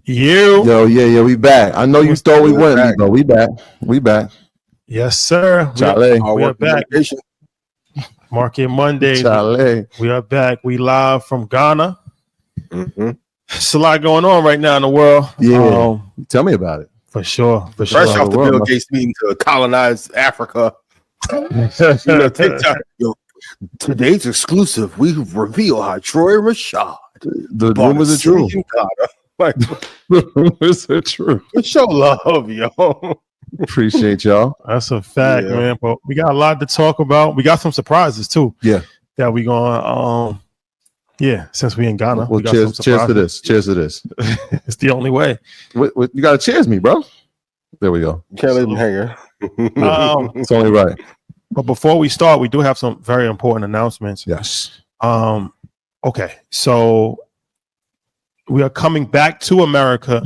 Yeah, we back. I know you thought we wouldn't be, but we back. Yes, sir. We are back. Market Monday. We are back. We live from Ghana. It's a lot going on right now in the world. Yeah, tell me about it. For sure. Fresh off the Bill Gates meeting to colonize Africa. TikTok. Today's exclusive, we reveal how Troy Rashad. The rumors are true. The rumors are true. Show love, yo. Appreciate y'all. That's a fact, man. But we got a lot to talk about. We got some surprises too. Yeah. That we going since we in Ghana. Well, cheers to this. Cheers to this. It's the only way. You gotta cheers me, bro. There we go. You can't leave him hanging. It's only right. But before we start, we do have some very important announcements. Yes. Okay. So we are coming back to America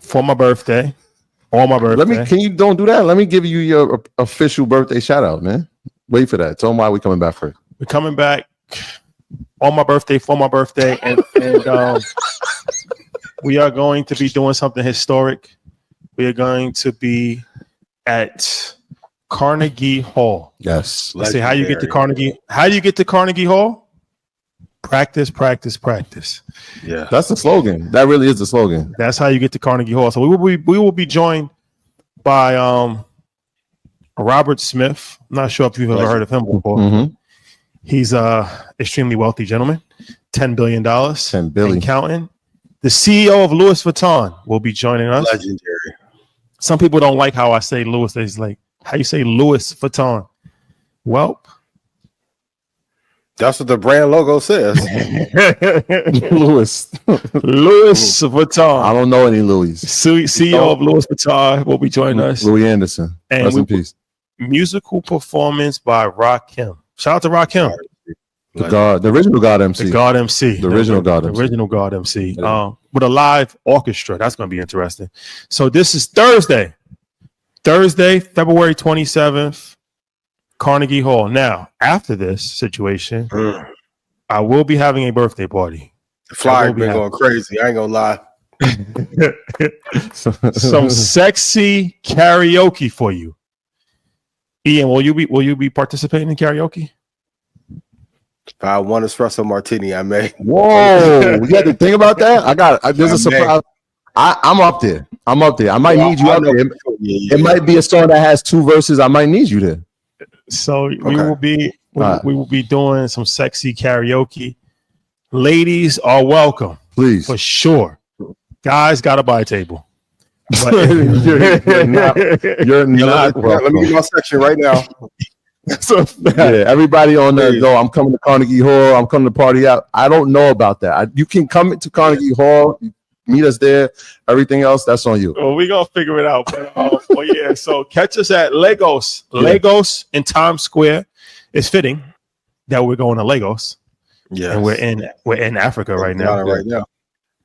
for my birthday. On my birthday. Don't do that. Let me give you your official birthday shout out, man. Wait for that. Tell them why we're coming back first. We're coming back on my birthday, for my birthday, and we are going to be doing something historic. We are going to be at Carnegie Hall. Yes. Let's see how you get to Carnegie. How do you get to Carnegie Hall? Practice, practice, practice. Yeah, that's the slogan. That really is the slogan. That's how you get to Carnegie Hall. So we will be joined by Robert Smith. I'm not sure if you've ever heard of him before. Mm-hmm. He's extremely wealthy gentleman. $10 billion. $10 billion. And counting. The CEO of Louis Vuitton will be joining us. Legendary. Some people don't like how I say Louis. They're like, how you say Louis Vuitton? Well, that's what the brand logo says. Louis Vuitton. I don't know any Louis. CEO of Louis Vuitton will be joining us. Louis Anderson. And rest in peace. Musical performance by Rakim. Shout out to Rakim. The original God MC. The God MC. The original God MC. The original God MC. With a live orchestra. That's going to be interesting. So this is Thursday, February 27th. Carnegie Hall. Now, after this situation, I will be having a birthday party. The flyer been going crazy. I ain't gonna lie. Some sexy karaoke for you. Ian, will you be participating in karaoke? If I want espresso martini, I may. Whoa! You had to think about that. There's a surprise. I'm up there. I might need you up there. It might be a song that has 2 verses. I might need you there. So we will be doing some sexy karaoke. Ladies are welcome, please, for sure. Guys got to buy a table. But you're not welcome. Let me get my section right now. Everybody on there go. I'm coming to Carnegie Hall. I'm coming to party out. I don't know about that. You can come to Carnegie Hall. Meet us there. Everything else, that's on you. Well, we're going to figure it out. But, so catch us at Lagos. Lagos in Times Square. It's fitting that we're going to Lagos. Yeah. And we're in Africa right now.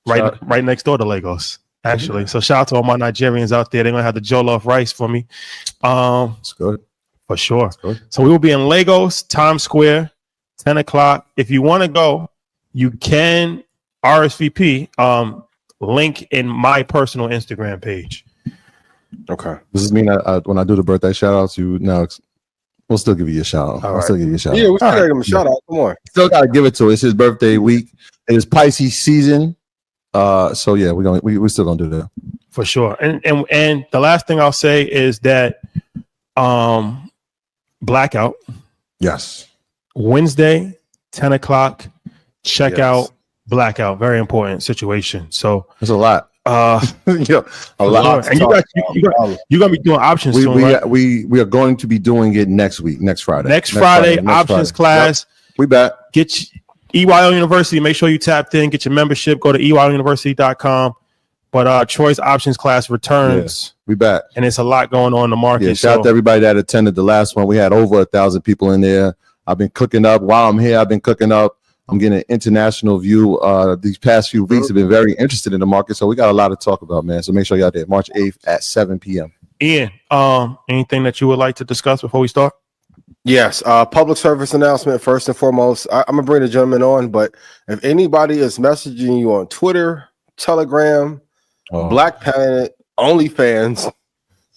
Right next door to Lagos, actually. So shout out to all my Nigerians out there. They're going to have the jollof rice for me. It's good. For sure. So we will be in Lagos, Times Square, 10 o'clock. If you want to go, you can RSVP. Link in my personal Instagram page. Okay. Does this mean when I do the birthday shout outs, we'll still give you a shout out. Still give you a shout out. Yeah, we still give him a shout out. Come on. Still gotta give it to him. It's his birthday week. It is Pisces season. So yeah, we're still gonna do that. For sure. And the last thing I'll say is that blackout. Yes. Wednesday, 10 o'clock. Check out Blackout. Very important situation. So there's a lot. A lot. And you're gonna be doing options soon, right? We are going to be doing it next Friday. Next Friday, options class. Yep. We back. Get EYO University. Make sure you tapped in. Get your membership. Go to EYOuniversity.com. But Troy's options class returns. We back. And it's a lot going on in the market. Yeah, shout out to everybody that attended the last one. We had over 1,000 people in there. I've been cooking up. While I'm here, I've been cooking up. I'm getting an international view. These past few weeks have been very interested in the market, so we got a lot to talk about, man. So make sure you're out there, March 8th at 7 p.m. Ian, anything that you would like to discuss before we start? Yes, public service announcement first and foremost. I'm gonna bring the gentleman on, but if anybody is messaging you on Twitter, Telegram, Black Planet, OnlyFans,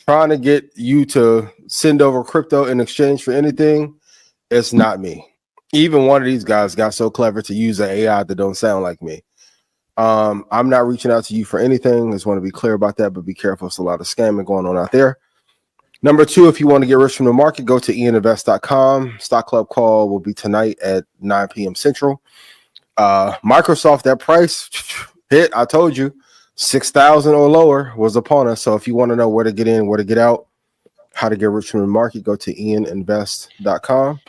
trying to get you to send over crypto in exchange for anything. It's not me. Even one of these guys got so clever to use an AI that don't sound like me. I'm not reaching out to you for anything. Just want to be clear about that, but be careful. There's a lot of scamming going on out there. Number 2, if you want to get rich from the market, go to ianinvest.com. Stock Club call will be tonight at 9 p.m. Central. Microsoft, that price hit, I told you, 6,000 or lower was upon us. So if you want to know where to get in, where to get out, how to get rich from the market, go to ianinvest.com.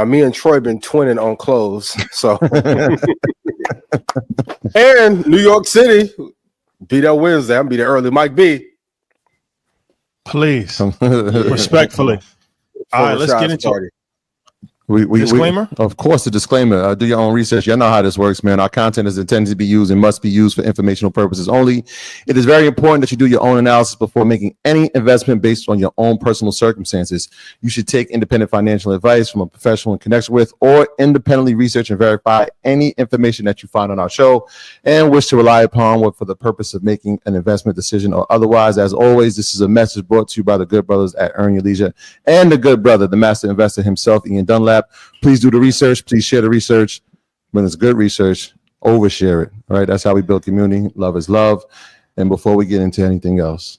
Me and Troy been twinning on clothes. So and New York City, be there Wednesday. I'm be there early. Mike B. Please, respectfully. All right, let's get into it. Disclaimer? Of course, the disclaimer. Do your own research. Y'all know how this works, man. Our content is intended to be used and must be used for informational purposes only. It is very important that you do your own analysis before making any investment based on your own personal circumstances. You should take independent financial advice from a professional in connection with, or independently research and verify any information that you find on our show and wish to rely upon for the purpose of making an investment decision or otherwise. As always, this is a message brought to you by the good brothers at Earn Your Leisure and the good brother, the master investor himself, Ian Dunlap. Please do the research. Please share the research. When it's good research, overshare it. All right. That's how we build community. Love is love. And before we get into anything else,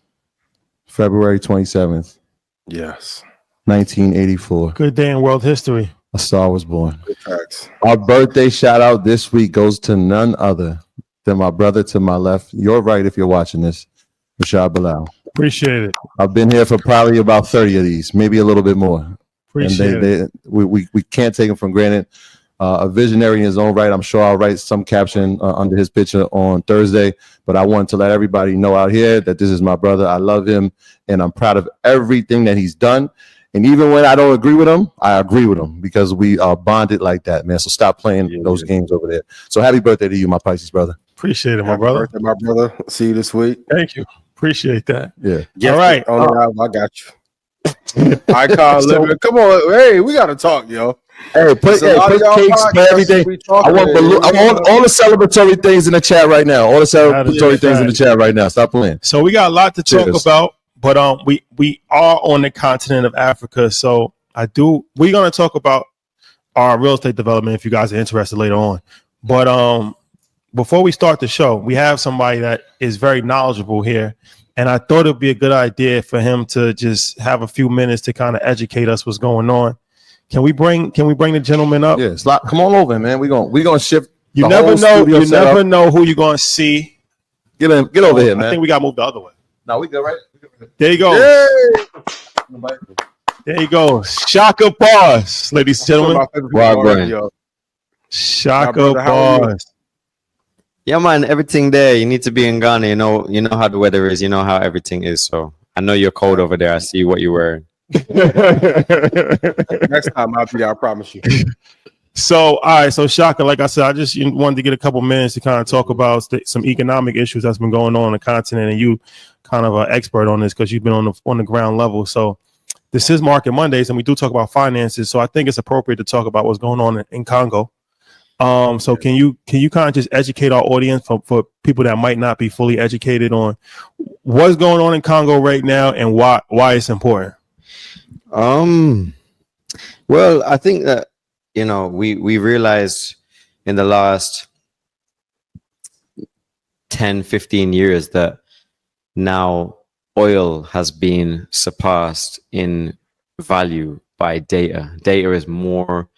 February 27th. Yes. 1984. Good day in world history. A star was born. Good facts. Our birthday shout out this week goes to none other than my brother to my left. You're right if you're watching this. Rashad Bilal. Appreciate it. I've been here for probably about 30 of these, maybe a little bit more. Appreciate it. We can't take him for granted. A visionary in his own right. I'm sure I'll write some caption under his picture on Thursday, but I want to let everybody know out here that this is my brother. I love him, and I'm proud of everything that he's done. And even when I don't agree with him, I agree with him because we are bonded like that, man. So stop playing those games over there. So happy birthday to you, my Pisces brother. Appreciate it, my brother. Birthday, my brother. See you this week. Thank you. Appreciate that. Yeah. All right. I got you. Icon living. Come on, hey, we gotta talk, yo. Hey, put cakes for everything. I want all the celebratory things in the chat right now. All the celebratory things in the chat right now. Stop playing. So we got a lot to talk about, but we are on the continent of Africa. So we're gonna talk about our real estate development if you guys are interested later on. But before we start the show, we have somebody that is very knowledgeable here. And I thought it'd be a good idea for him to just have a few minutes to kind of educate us what's going on. Can we bring the gentleman up? Yeah, come on over, man. We're gonna shift. You never know who you're gonna see. Get over here, man. I think we got moved the other way. No, we good, right? There you go. Yay! There you go. Chakabars, ladies and gentlemen. Chakabars. Yeah, man, everything there. You need to be in Ghana. You know how the weather is. You know how everything is. So I know you're cold over there. I see what you're wearing. Next time I'll be there, I promise you. So, all right. So, Shaka, like I said, I just wanted to get a couple minutes to kind of talk about some economic issues that's been going on the continent, and you kind of an expert on this because you've been on the ground level. So, this is Market Mondays, and we do talk about finances. So, I think it's appropriate to talk about what's going on in Congo. So can you kind of just educate our audience for people that might not be fully educated on what's going on in Congo right now and why it's important? Well, I think that, we realized in the last 10, 15 years that now oil has been surpassed in value by data. Data is more,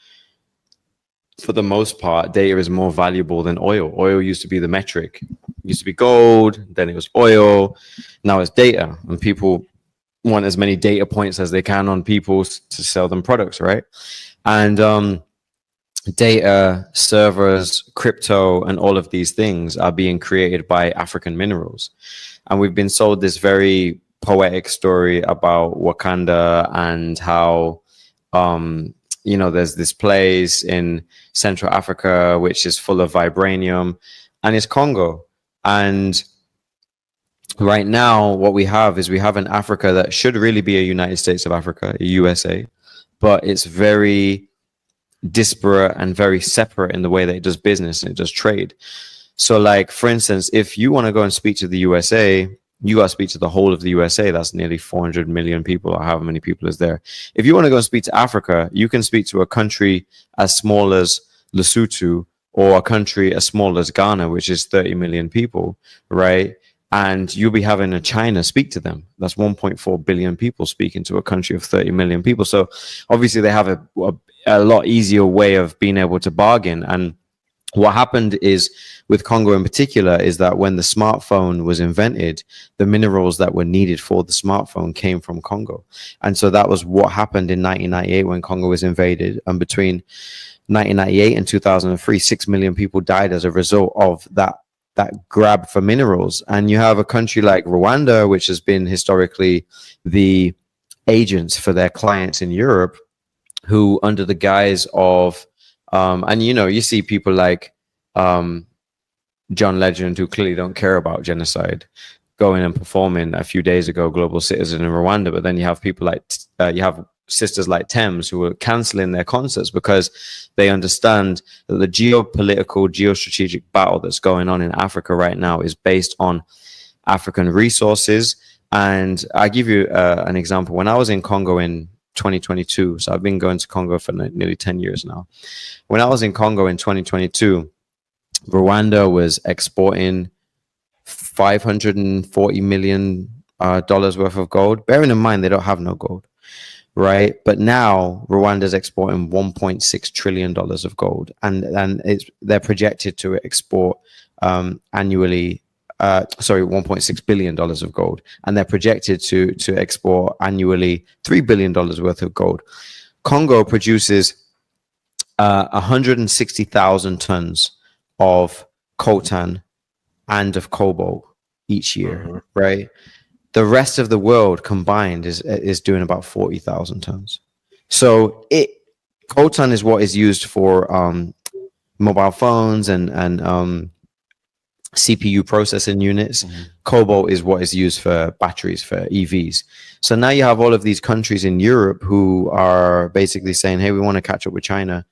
for the most part, data is more valuable than oil. Oil used to be the metric. It used to be gold, then it was oil. Now it's data. And people want as many data points as they can on people to sell them products, right? And data, servers, crypto, and all of these things are being created by African minerals. And we've been sold this very poetic story about Wakanda and how there's this place in Central Africa which is full of vibranium, and it's Congo. And right now what we have an Africa that should really be a United States of Africa, a USA, but it's very disparate and very separate in the way that it does business and it does trade. So like, for instance, if you want to go and speak to the USA, you got to speak to the whole of the USA. That's nearly 400 million people, or however many people is there. If you want to go and speak to Africa, you can speak to a country as small as Lesotho, or a country as small as Ghana, which is 30 million people, right? And you'll be having a China speak to them. That's 1.4 billion people speaking to a country of 30 million people. So obviously they have a lot easier way of being able to bargain. And what happened is, with Congo in particular, is that when the smartphone was invented, the minerals that were needed for the smartphone came from Congo. And so that was what happened in 1998 when Congo was invaded. And between 1998 and 2003, 6 million people died as a result of that grab for minerals. And you have a country like Rwanda, which has been historically the agents for their clients in Europe, who, under the guise of and you see people like John Legend, who clearly don't care about genocide, going and performing a few days ago Global Citizen in Rwanda. But then you have people like you have sisters like Thames who are canceling their concerts because they understand that the geopolitical, geostrategic battle that's going on in Africa right now is based on African resources. And I give you an example. When I was in Congo in 2022, so I've been going to Congo for nearly 10 years now. When I was in Congo in 2022, Rwanda was exporting $540 million worth of gold. Bearing in mind, they don't have no gold, right? But now Rwanda's exporting $1.6 trillion of gold, and they're projected to export annually. $1.6 billion of gold, and they're projected to export annually $3 billion worth of gold. Congo produces 160,000 tons of coltan and of cobalt each year, right? The rest of the world combined is doing about 40,000 tons. So coltan is what is used for mobile phones and CPU processing units. Cobalt is what is used for batteries for EVs. So now you have all of these countries in Europe who are basically saying, hey, we want to catch up with China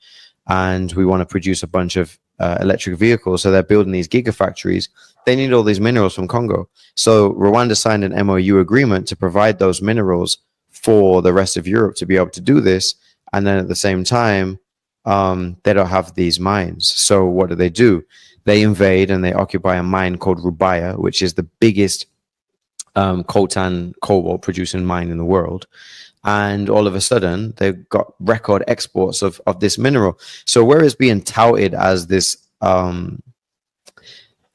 and we want to produce a bunch of electric vehicles. So they're building these gigafactories. They need all these minerals from Congo. So Rwanda signed an MOU agreement to provide those minerals for the rest of Europe to be able to do this. And then at the same time, they don't have these mines. So what do? They invade and they occupy a mine called Rubaya, which is the biggest coltan cobalt producing mine in the world. And all of a sudden, they've got record exports of this mineral. So where it's being touted as this,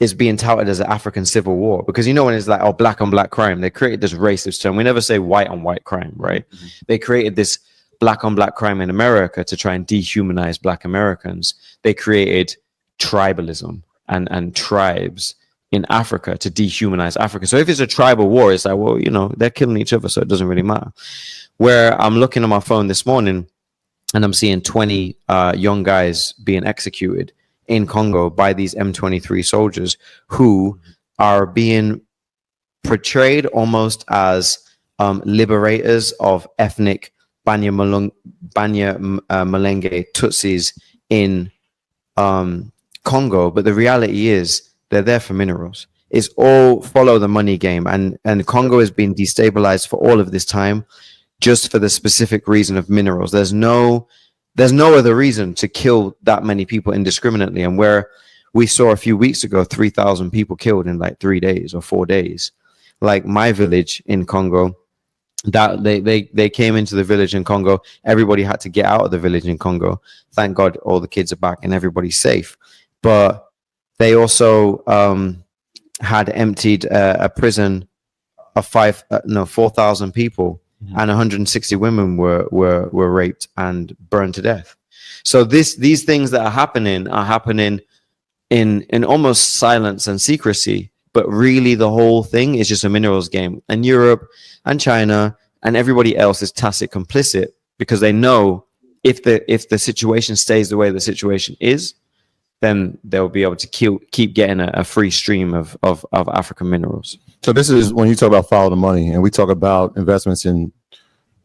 is being touted as an African civil war, because when it's like, black on black crime, they created this racist term. We never say white on white crime, right? They created this black on black crime in America to try and dehumanize Black Americans. They created tribalism and tribes in Africa to dehumanize Africa. So if it's a tribal war, it's like, well, they're killing each other, so it doesn't really matter. Where I'm looking on my phone this morning and I'm seeing 20 young guys being executed in Congo by these M23 soldiers who are being portrayed almost as liberators of ethnic Banya Mulenge Tutsis in Congo, but the reality is they're there for minerals. It's all follow the money game, and Congo has been destabilized for all of this time just for the specific reason of minerals. There's no other reason to kill that many people indiscriminately. And where we saw a few weeks ago 3,000 people killed in like 3 days or 4 days, like my village in Congo, that they came into the village in Congo. Everybody had to get out of the village in Congo. Thank God all the kids are back and everybody's safe. But they also had emptied a prison of 4,000 people, and 160 women were raped and burned to death. So these things that are happening in almost silence and secrecy. But really, the whole thing is just a minerals game. And Europe and China and everybody else is tacit complicit, because they know if the situation stays the way the situation is, then they'll be able to keep getting a free stream of African minerals. So this is when you talk about follow the money, and we talk about investments in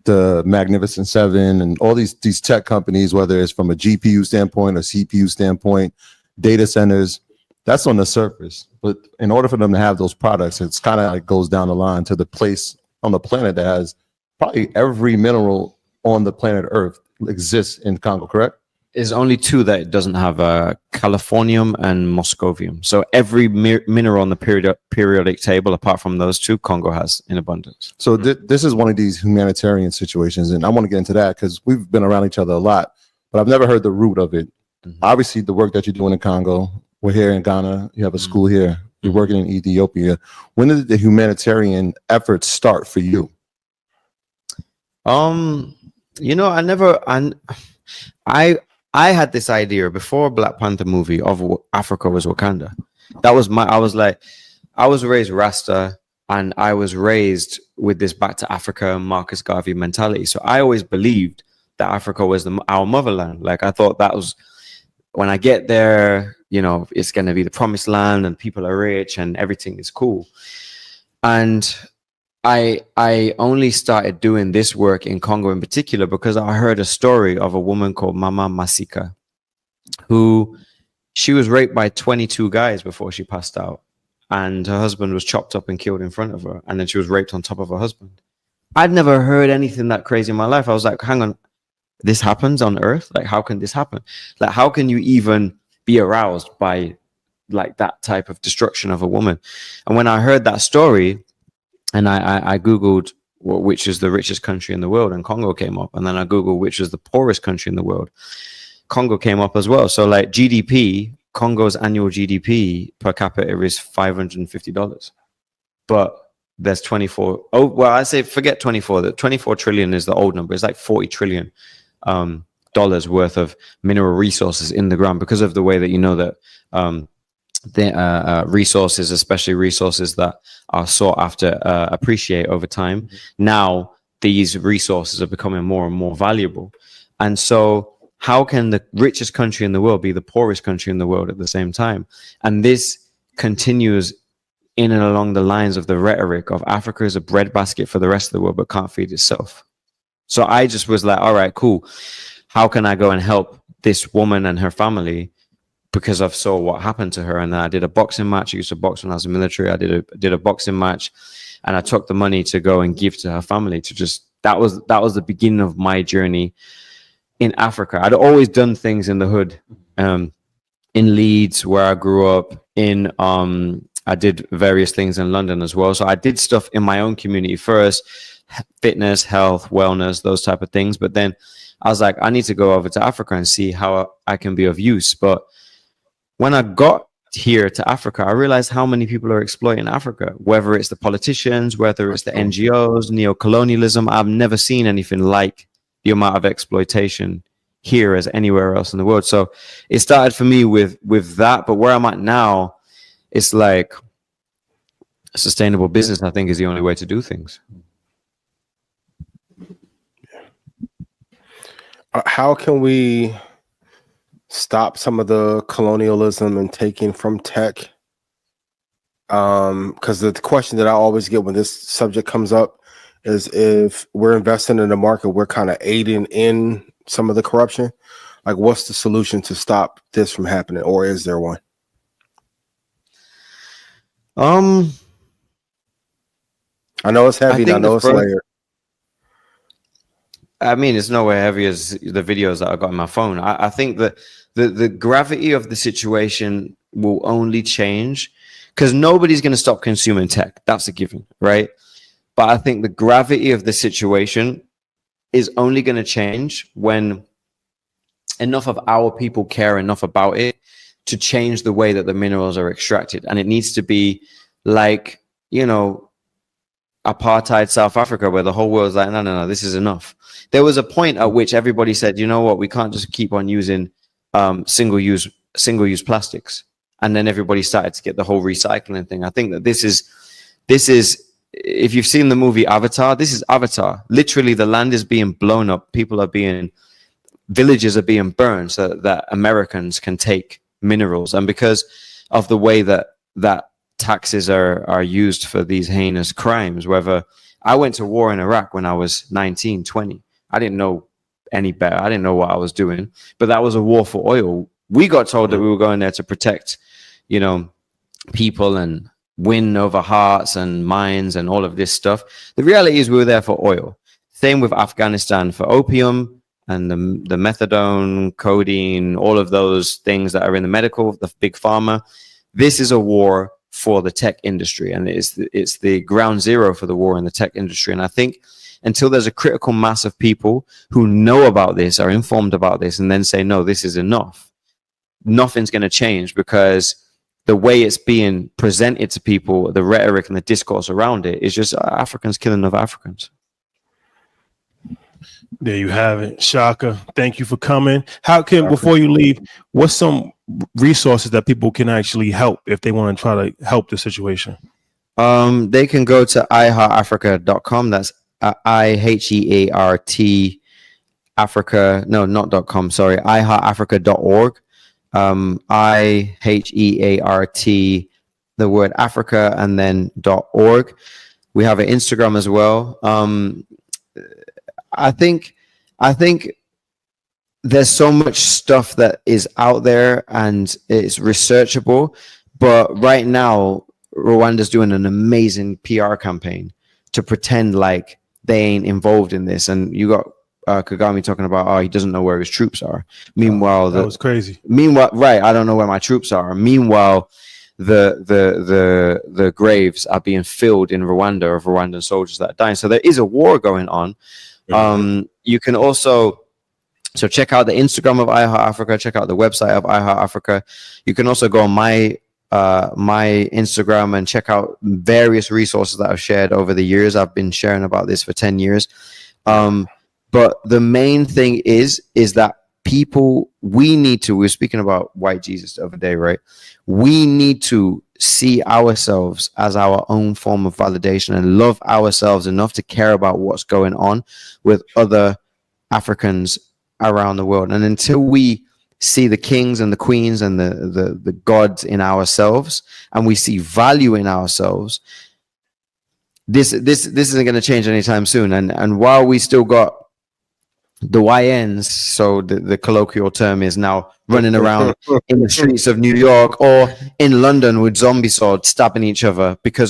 the Magnificent Seven and all these tech companies, whether it's from a GPU standpoint or CPU standpoint, data centers. That's on the surface. But in order for them to have those products, it's kind of like goes down the line to the place on the planet that has probably every mineral on the planet Earth exists in Congo, correct? There's only two that it doesn't have, californium and moscovium. So every mineral on the periodic table, apart from those two, Congo has in abundance. So this is one of these humanitarian situations, and I want to get into that because we've been around each other a lot, but I've never heard the root of it. Obviously, the work that you're doing in Congo, we're here in Ghana, you have a school here, you're working in Ethiopia. When did the humanitarian efforts start for you? I had this idea before Black Panther movie of Africa was Wakanda. That was I was raised Rasta, and I was raised with this back to Africa Marcus Garvey mentality. So I always believed that Africa was our motherland. Like I thought that was, when I get there, you know, it's going to be the promised land and people are rich and everything is cool. And I only started doing this work in Congo in particular because I heard a story of a woman called Mama Masika, who she was raped by 22 guys before she passed out, and her husband was chopped up and killed in front of her, and then she was raped on top of her husband. I'd never heard anything that crazy in my life. I was like, hang on, this happens on Earth? Like, how can this happen? Like, how can you even be aroused by like that type of destruction of a woman? And when I heard that story, and I Googled which is the richest country in the world, and Congo came up. And then I Googled which is the poorest country in the world. Congo came up as well. So like GDP, Congo's annual GDP per capita is $550. But there's 24. Oh, well, I say forget 24. The 24 trillion is the old number. It's like 40 trillion dollars worth of mineral resources in the ground, because of the way that, you know, that the resources, especially resources that are sought after, appreciate over time. Now these resources are becoming more and more valuable. And so how can the richest country in the world be the poorest country in the world at the same time? And this continues in and along the lines of the rhetoric of Africa is a breadbasket for the rest of the world but can't feed itself. So I just was like, all right, cool. How can I go and help this woman and her family? Because I've saw what happened to her. And then I did a boxing match. I used to box when I was in the military. I did a boxing match, and I took the money to go and give to her family to just, that was the beginning of my journey in Africa. I'd always done things in the hood, in Leeds where I grew up in, I did various things in London as well. So I did stuff in my own community first, fitness, health, wellness, those type of things. But then I was like, I need to go over to Africa and see how I can be of use. But when I got here to Africa, I realized how many people are exploiting Africa, whether it's the politicians, whether it's the NGOs, neocolonialism. I've never seen anything like the amount of exploitation here as anywhere else in the world. So it started for me with that. But where I'm at now, it's like a sustainable business, I think, is the only way to do things. How can we stop some of the colonialism and taking from tech? Because the question that I always get when this subject comes up is, if we're investing in the market, we're kind of aiding in some of the corruption. Like, what's the solution to stop this from happening, or is there one? I know it's heavy, and I know it's layered. I mean, it's nowhere heavy as the videos that I got on my phone. I think that the gravity of the situation will only change because nobody's going to stop consuming tech. That's a given, right? But I think the gravity of the situation is only going to change when enough of our people care enough about it to change the way that the minerals are extracted. And it needs to be like, you know, apartheid South Africa, where the whole world's like, no, this is enough. There was a point at which everybody said, you know what, we can't just keep on using single-use plastics. And then everybody started to get the whole recycling thing. I think that this is, if you've seen the movie Avatar, this is Avatar. Literally, the land is being blown up. Villages are being burned so that Americans can take minerals. And because of the way that taxes are used for these heinous crimes, whether I went to war in Iraq when I was 19, 20. I didn't know any better. I didn't know what I was doing, but that was a war for oil. We got told that we were going there to protect, people and win over hearts and minds and all of this stuff. The reality is we were there for oil. Same with Afghanistan for opium and the methadone, codeine, all of those things that are in the medical, the big pharma. This is a war for the tech industry, and it's the ground zero for the war in the tech industry. And I think until there's a critical mass of people who know about this, are informed about this, and then say, no, this is enough, nothing's going to change, because the way it's being presented to people, the rhetoric and the discourse around it is just Africans killing other Africans. There you have it, Shaka. Thank you for coming. How can, before you leave, what's some resources that people can actually help if they want to try to help the situation? They can go to iheartafrica.com. That's IHEART Africa. No, not .com. Sorry, iheartafrica.org. IHEART, the word Africa, and then .org. We have an Instagram as well. I think there's so much stuff that is out there and it's researchable, but right now Rwanda's doing an amazing PR campaign to pretend like they ain't involved in this. And you got Kagame talking about, oh, he doesn't know where his troops are. Meanwhile, that was crazy. Meanwhile, right, I don't know where my troops are. Meanwhile, the graves are being filled in Rwanda of Rwandan soldiers that are dying. So there is a war going on. You can also check out the Instagram of iHeart Africa, check out the website of iHeart Africa. You can also go on my Instagram and check out various resources that I've shared over the years. I've been sharing about this for 10 years. But the main thing is that people, we were speaking about white Jesus the other day, right? We need to see ourselves as our own form of validation and love ourselves enough to care about what's going on with other Africans around the world. And until we see the kings and the queens and the gods in ourselves, and we see value in ourselves, this isn't going to change anytime soon. And while we still got the YNs, so the colloquial term is now running around in the streets of New York or in London with zombie swords stabbing each other because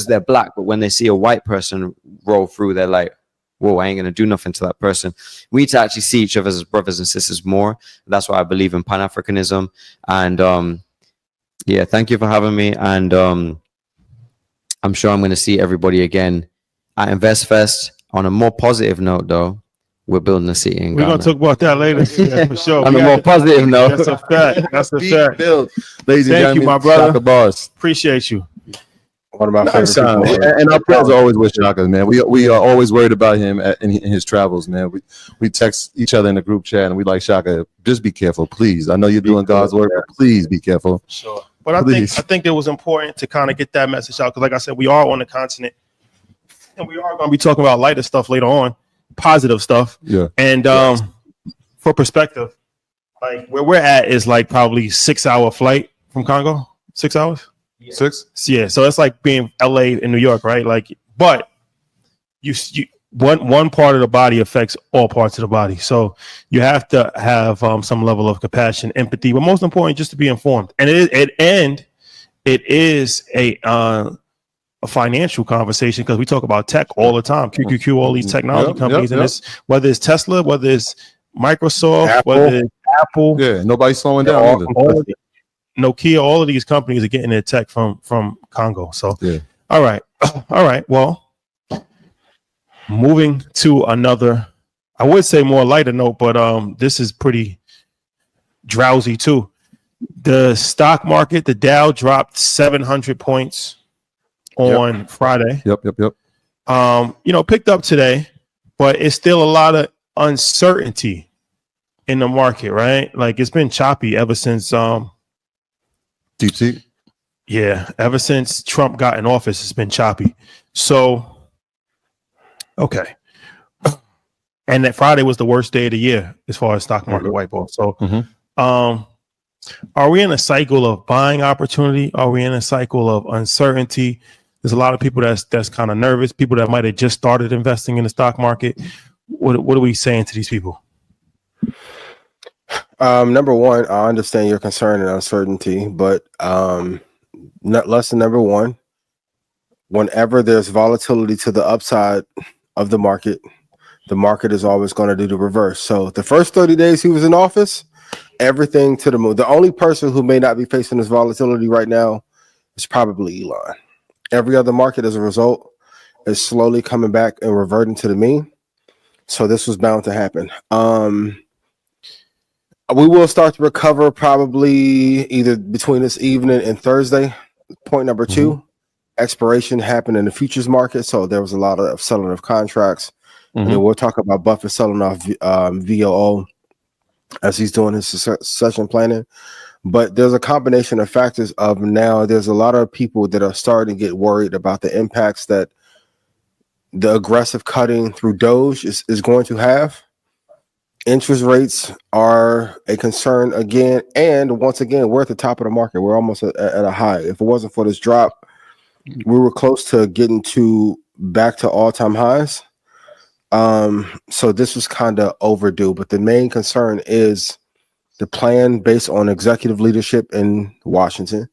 they're black, but when they see a white person roll through, they're like, whoa, I ain't gonna do nothing to that person. We need to actually see each other as brothers and sisters more. That's why I believe in Pan-Africanism. And yeah, thank you for having me. And I'm sure I'm gonna see everybody again at InvestFest. On a more positive note, though, we're building a city in Ghana. We're going to talk about that later. Yeah, for sure. On a more positive note. That's a fact. That's a fact. Build. Ladies and Thank gentlemen, you, my brother. Chakabars. Appreciate you. One of my favorite people. And our prayers are always with Shaka, man. We are always worried about him in his travels, man. We text each other in the group chat and we like, Shaka, just be careful, please. I know you're doing God's work, but please be careful. Sure. But I think it was important to kind of get that message out, because like I said, we are on the continent and we are going to be talking about lighter stuff later on. Positive stuff. Yeah. And for perspective, like where we're at is like probably 6-hour flight from Congo. 6 hours? Yeah. 6? Yeah. So it's like being LA in New York, right? Like, but you one part of the body affects all parts of the body. So you have to have some level of compassion, empathy, but most important, just to be informed. And it is a financial conversation, because we talk about tech all the time. QQQ, all these technology companies, and it's whether it's Tesla, whether it's Microsoft, whether it's Apple. Yeah, nobody's slowing down either. Nokia, all of these companies are getting their tech from Congo. So all right. Well, moving to another, I would say more lighter note, but this is pretty drowsy too. The stock market, the Dow dropped 700 points on Friday. Yep. Picked up today, but it's still a lot of uncertainty in the market, right? Like it's been choppy ever since Deep Sea. Yeah, ever since Trump got in office, it's been choppy. So okay. And that Friday was the worst day of the year as far as stock market wipe off. So are we in a cycle of buying opportunity? Are we in a cycle of uncertainty? There's a lot of people that's kind of nervous, people that might have just started investing in the stock market. What are we saying to these people? Number one, I understand your concern and uncertainty, but not less than number one. Whenever there's volatility to the upside of the market is always going to do the reverse. So the first 30 days he was in office, everything to the moon. The only person who may not be facing this volatility right now is probably Elon. Every other market, as a result, is slowly coming back and reverting to the mean. So this was bound to happen. We will start to recover probably either between this evening and Thursday. Point number two, expiration happened in the futures market. So there was a lot of selling of contracts. And then we'll talk about Buffett selling off VOO as he's doing his succession planning. But there's a combination of factors of now there's a lot of people that are starting to get worried about the impacts that the aggressive cutting through Doge is going to have. Interest rates are a concern again. And once again, we're at the top of the market. We're almost at a high. If it wasn't for this drop, we were close to getting back to all-time highs. So this was kind of overdue. But the main concern is the plan based on executive leadership in Washington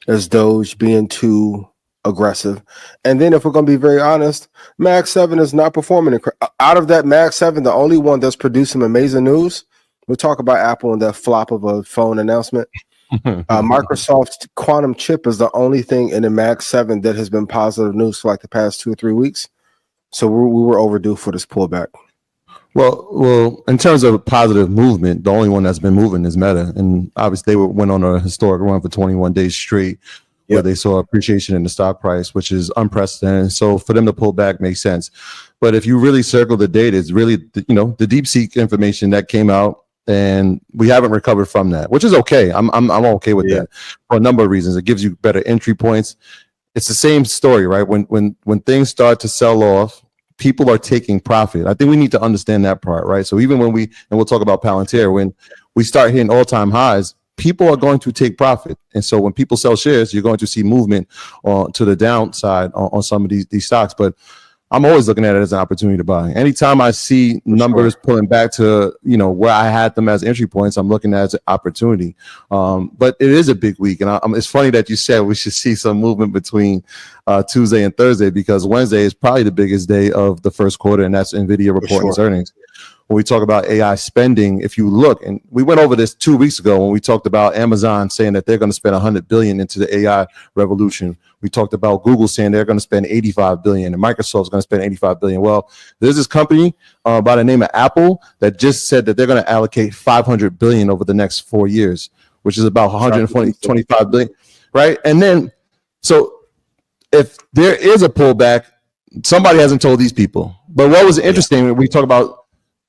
as Doge being too aggressive. And then if we're going to be very honest, Mag 7 is not performing. Out of that Mag 7, the only one that's producing amazing news, we'll talk about Apple and that flop of a phone announcement. Microsoft's quantum chip is the only thing in the Mag 7 that has been positive news for like the past 2 or 3 weeks. So we were overdue for this pullback. Well, in terms of positive movement, the only one that's been moving is Meta. And obviously they went on a historic run for 21 days straight. Where they saw appreciation in the stock price, which is unprecedented. So for them to pull back makes sense. But if you really circle the data, it's really, the DeepSeek information that came out, and we haven't recovered from that, which is okay. I'm okay with that for a number of reasons. It gives you better entry points. It's the same story, right? When things start to sell off, people are taking profit. I think we need to understand that part, right? So even when we'll talk about Palantir, when we start hitting all-time highs, people are going to take profit. And so when people sell shares, you're going to see movement to the downside on some of these stocks. But I'm always looking at it as an opportunity to buy. Anytime I see numbers pulling back to, where I had them as entry points, I'm looking at it as an opportunity. But it is a big week. And it's funny that you said we should see some movement between Tuesday and Thursday, because Wednesday is probably the biggest day of the first quarter, and that's Nvidia reporting its earnings. When we talk about AI spending, if you look, and we went over this 2 weeks ago when we talked about Amazon saying that they're going to spend $100 billion into the AI revolution. We talked about Google saying they're going to spend $85 billion, and Microsoft's going to spend $85 billion. Well, there's this company by the name of Apple that just said that they're going to allocate $500 billion over the next 4 years, which is about $125 billion, right? And then, so if there is a pullback, somebody hasn't told these people. But what was interesting, we talk about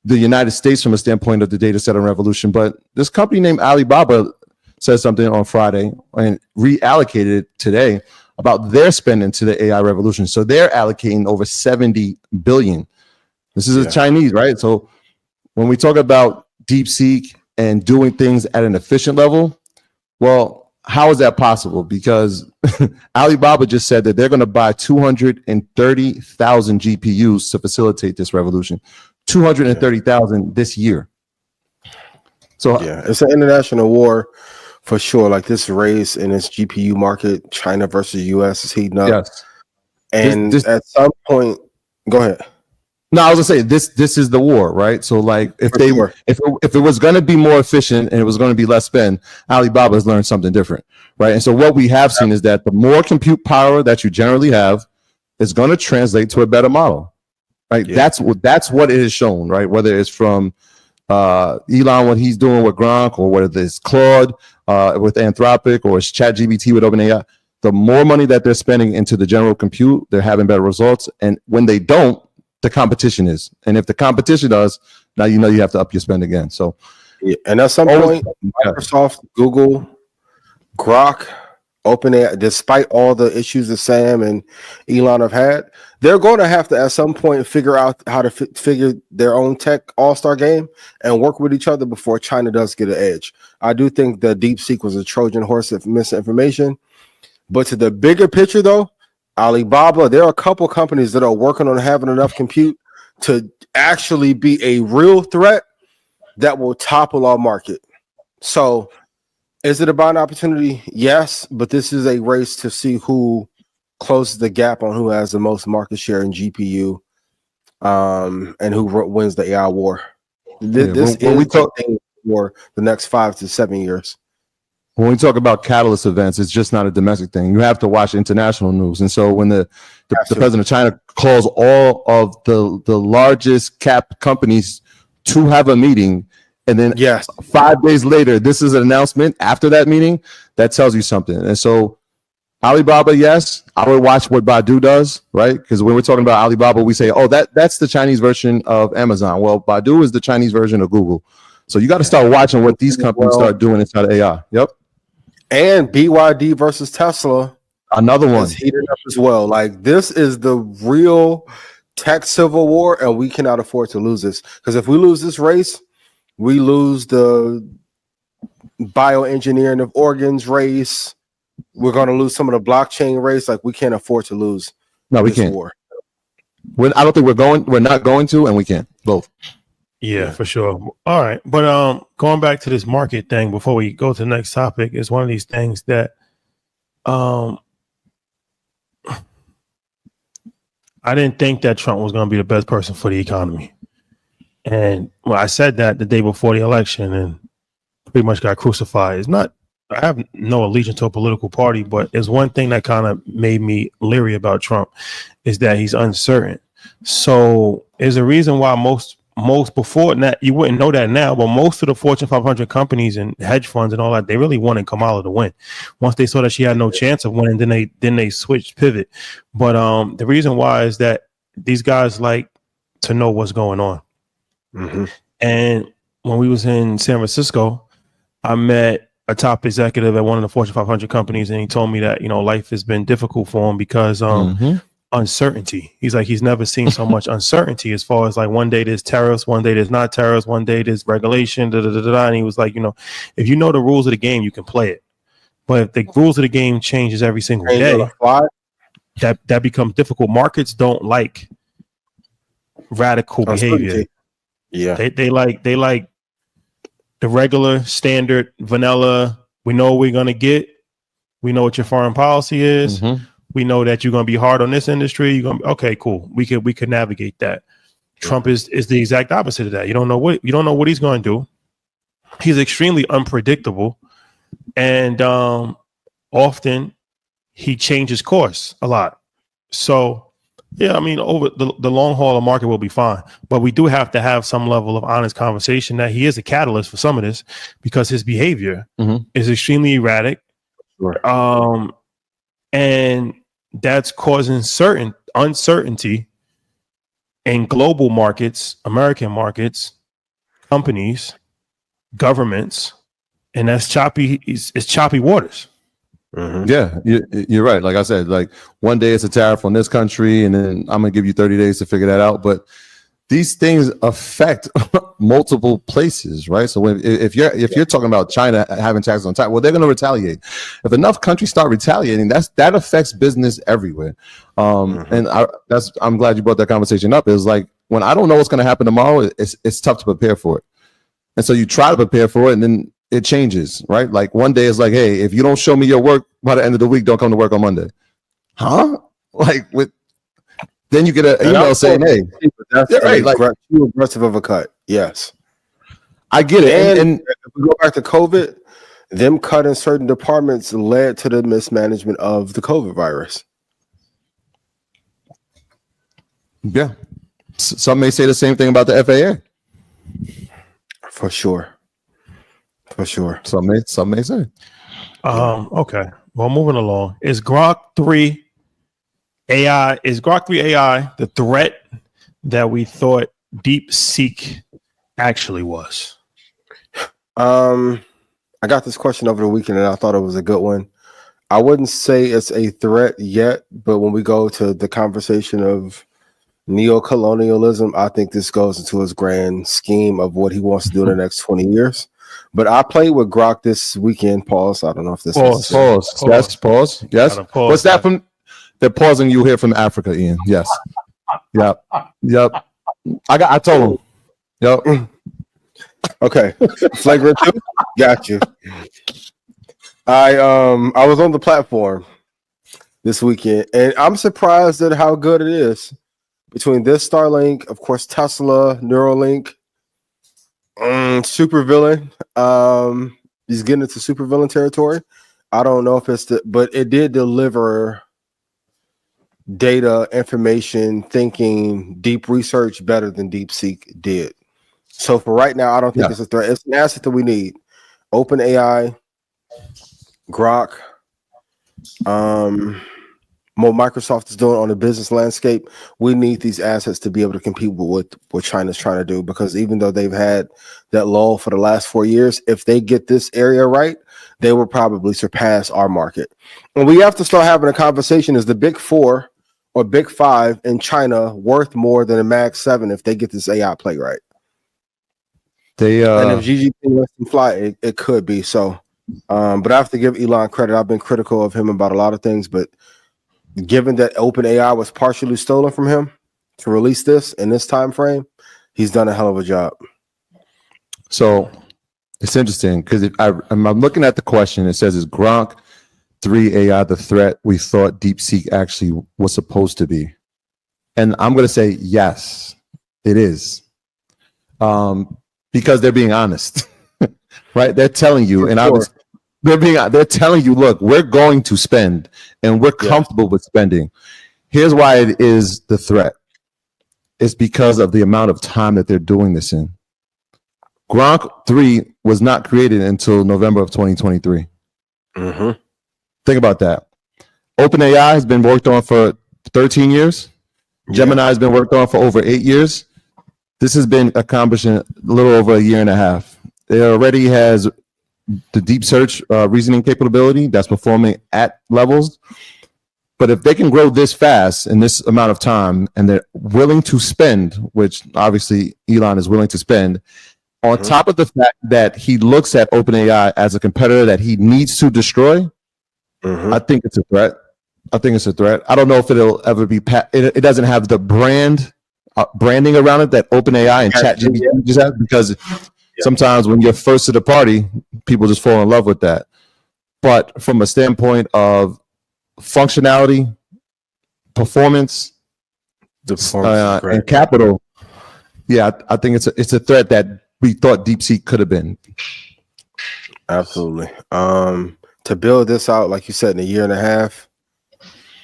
the United States from a standpoint of the data center revolution, but this company named Alibaba said something on Friday and reallocated it today about their spending to the AI revolution. So they're allocating over 70 billion. This is a Chinese, right? So when we talk about DeepSeek and doing things at an efficient level, well, how is that possible? Because Alibaba just said that they're going to buy 230,000 GPUs to facilitate this revolution. 230,000 this year. So it's an international war for sure. Like this race in this GPU market, China versus US is heating up. Yes. And at some point, go ahead. No, I was gonna say this is the war, right? So like if it was gonna be more efficient and it was gonna be less spend, Alibaba has learned something different, right? And so what we have seen is that the more compute power that you generally have is gonna translate to a better model. Right, that's what it has shown, right? Whether it's from Elon, what he's doing with Grock, or whether it's Claude with Anthropic, or it's ChatGPT with OpenAI, the more money that they're spending into the general compute, they're having better results. And when they don't, the competition is. And if the competition does, now you have to up your spend again. So, and at some point, Microsoft, Google, Grock, OpenAI, despite all the issues that Sam and Elon have had, they're going to have to at some point figure out how to figure their own tech all-star game and work with each other before China does get an edge. I do think the DeepSeek was a Trojan horse of misinformation. But to the bigger picture, though, Alibaba, there are a couple companies that are working on having enough compute to actually be a real threat that will topple our market. So, is it a buying opportunity? Yes, but this is a race to see who closes the gap on who has the most market share in GPU, and who wins the AI war. This when we talk for the next 5 to 7 years. When we talk about catalyst events, it's just not a domestic thing. You have to watch international news. And so when the president of China calls all of the largest cap companies to have a meeting, and then 5 days later, this is an announcement after that meeting, that tells you something. And so Alibaba, yes, I would watch what Baidu does, right? Because when we're talking about Alibaba, we say, oh, that's the Chinese version of Amazon. Well, Baidu is the Chinese version of Google. So you got to start watching what these companies start doing inside of AI. Yep. And BYD versus Tesla, another one, is heated up as well. Like, this is the real tech civil war, and we cannot afford to lose this. Because if we lose this race, we lose the bioengineering of organs race. We're going to lose some of the blockchain race. Like, we can't afford to lose. No, we can't. War. I don't think we're not going to, and we can't. Both. Yeah, for sure. All right. But going back to this market thing before we go to the next topic, is one of these things that I didn't think that Trump was going to be the best person for the economy. And I said that the day before the election and pretty much got crucified. I have no allegiance to a political party, but there's one thing that kind of made me leery about Trump is that he's uncertain. So there's a reason why most before that, you wouldn't know that now, but most of the Fortune 500 companies and hedge funds and all that, they really wanted Kamala to win. Once they saw that she had no chance of winning, then they switched pivot. But the reason why is that these guys like to know what's going on. Mm-hmm. And when we was in San Francisco, I met a top executive at one of the Fortune 500 companies, and he told me that, life has been difficult for him because uncertainty. He's like, he's never seen so much uncertainty as far as like one day there's tariffs, one day there's not tariffs, one day there's regulation, and he was like, if you know the rules of the game, you can play it. But if the rules of the game changes every single day, that becomes difficult. Markets don't like radical behavior. Yeah. They like the regular, standard, vanilla. We know what we're gonna get. We know what your foreign policy is. Mm-hmm. We know that you're going to be hard on this industry. You're going to be okay, cool. We could navigate that. Trump is the exact opposite of that. You don't know what he's going to do. He's extremely unpredictable, and often he changes course a lot. So, yeah, I mean, over the long haul, the market will be fine. But we do have to have some level of honest conversation that he is a catalyst for some of this because his behavior is extremely erratic. Sure. And that's causing certain uncertainty in global markets, American markets, companies, governments, and that's choppy. It's choppy waters. Mm-hmm. Yeah, you're right. Like I said, like one day it's a tariff on this country, and then I'm gonna give you 30 days to figure that out. But these things affect multiple places, right? So if you're talking about China having taxes on tax, well, they're going to retaliate. If enough countries start retaliating, that affects business everywhere. And I'm glad you brought that conversation up. It's like when I don't know what's going to happen tomorrow, it's tough to prepare for it, and so you try to prepare for it, and then it changes, right? Like one day it's like, hey, if you don't show me your work by the end of the week, don't come to work on Monday, huh? Like with. Then you get an email saying, "Hey, that's right, like too aggressive of a cut." Yes, I get it. And if we go back to COVID, them cutting certain departments led to the mismanagement of the COVID virus. Yeah, some may say the same thing about the FAA. For sure. Some may say. Okay. Well, moving along. Is Grock 3 AI the threat that we thought DeepSeek actually was? I got this question over the weekend and I thought it was a good one. I wouldn't say it's a threat yet, but when we go to the conversation of neo-colonialism, I think this goes into his grand scheme of what he wants to do in the next 20 years. But I played with Grock this weekend. Pause. I don't know if this is pause. Yes, pause. Yes. Pause. What's that from? They're pausing you here from Africa, Ian. Yes. Yep. I told him. Yep. Okay, flagrant 2. Got you. I was on the platform this weekend, and I'm surprised at how good it is. Between this Starlink, of course, Tesla, Neuralink, supervillain. He's getting into supervillain territory. I don't know if it's but it did deliver data, information, thinking, deep research better than DeepSeek did. So for right now, I don't think it's a threat. It's an asset that we need. OpenAI, Grock, what Microsoft is doing on the business landscape. We need these assets to be able to compete with what China's trying to do, because even though they've had that lull for the last 4 years, if they get this area right, they will probably surpass our market. And we have to start having a conversation. Is the big 4 or big 5 in China worth more than a Mag 7 if they get this AI play right? And if Xi Jinping lets them fly, it could be so. But I have to give Elon credit. I've been critical of him about a lot of things, but given that OpenAI was partially stolen from him to release this in this time frame, he's done a hell of a job. So it's interesting because I'm looking at the question. It says, "Is Grock 3 AI the threat we thought DeepSeek actually was supposed to be?" And I'm going to say yes, it is, because they're being honest, right? They're telling you, they're telling you, look, we're going to spend, and we're comfortable with spending. Here's why it is the threat. It's because of the amount of time that they're doing this in. Grock 3 was not created until November of 2023. Mm-hmm. Think about that. OpenAI has been worked on for 13 years. Gemini has been worked on for over 8 years. This has been accomplished in a little over a year and a half. It already has the deep search reasoning capability that's performing at levels. But if they can grow this fast in this amount of time, and they're willing to spend, which obviously Elon is willing to spend, on top of the fact that he looks at OpenAI as a competitor that he needs to destroy, I think it's a threat. I don't know if it'll ever be. It doesn't have the branding around it that OpenAI and ChatGPT just have, because sometimes when you're first to the party, people just fall in love with that. But from a standpoint of functionality, performance, and capital, I think it's a threat that we thought DeepSeek could have been. Absolutely. To build this out, like you said, in a year and a half,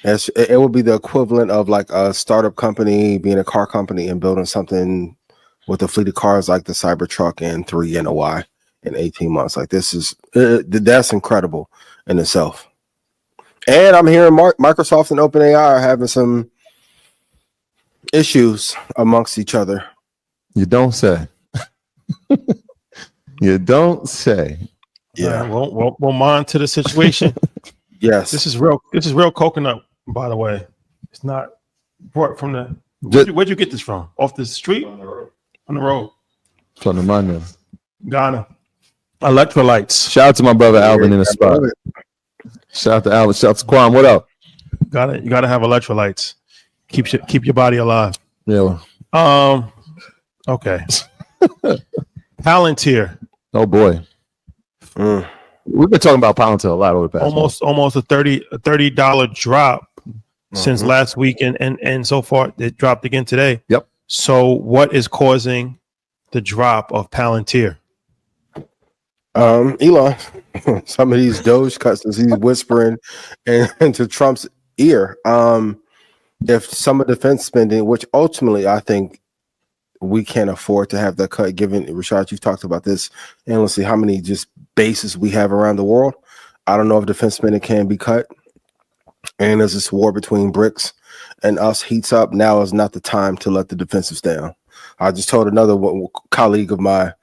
it would be the equivalent of like a startup company being a car company and building something with a fleet of cars like the Cybertruck and 3 and a Y in 18 months. Like that's incredible in itself. And I'm hearing Microsoft and OpenAI are having some issues amongst each other. You don't say. You don't say. Yeah, we'll monitor the situation. Yes, this is real coconut, by the way. It's not brought from the. Where'd you get this from? Off the street? On the road. From the money. Ghana. Electrolytes. Shout out to my brother Alvin in the spot. Shout out to Alvin. Shout out to Quan. What up? You gotta have electrolytes. Keep your body alive. Yeah. Okay. Palantir. Oh boy. We've been talking about Palantir a lot over the past almost a $30 drop since last week, and so far it dropped again today. Yep. So what is causing the drop of Palantir? Elon. Some of these Doge cuts as he's whispering into Trump's ear. If some of defense spending, which ultimately I think we can't afford to have that cut, given Rashad, you've talked about this endlessly, how many just bases we have around the world. I don't know if defense spending can be cut. And as this war between BRICS and us heats up, now is not the time to let the defensives down. I just told another colleague of mine,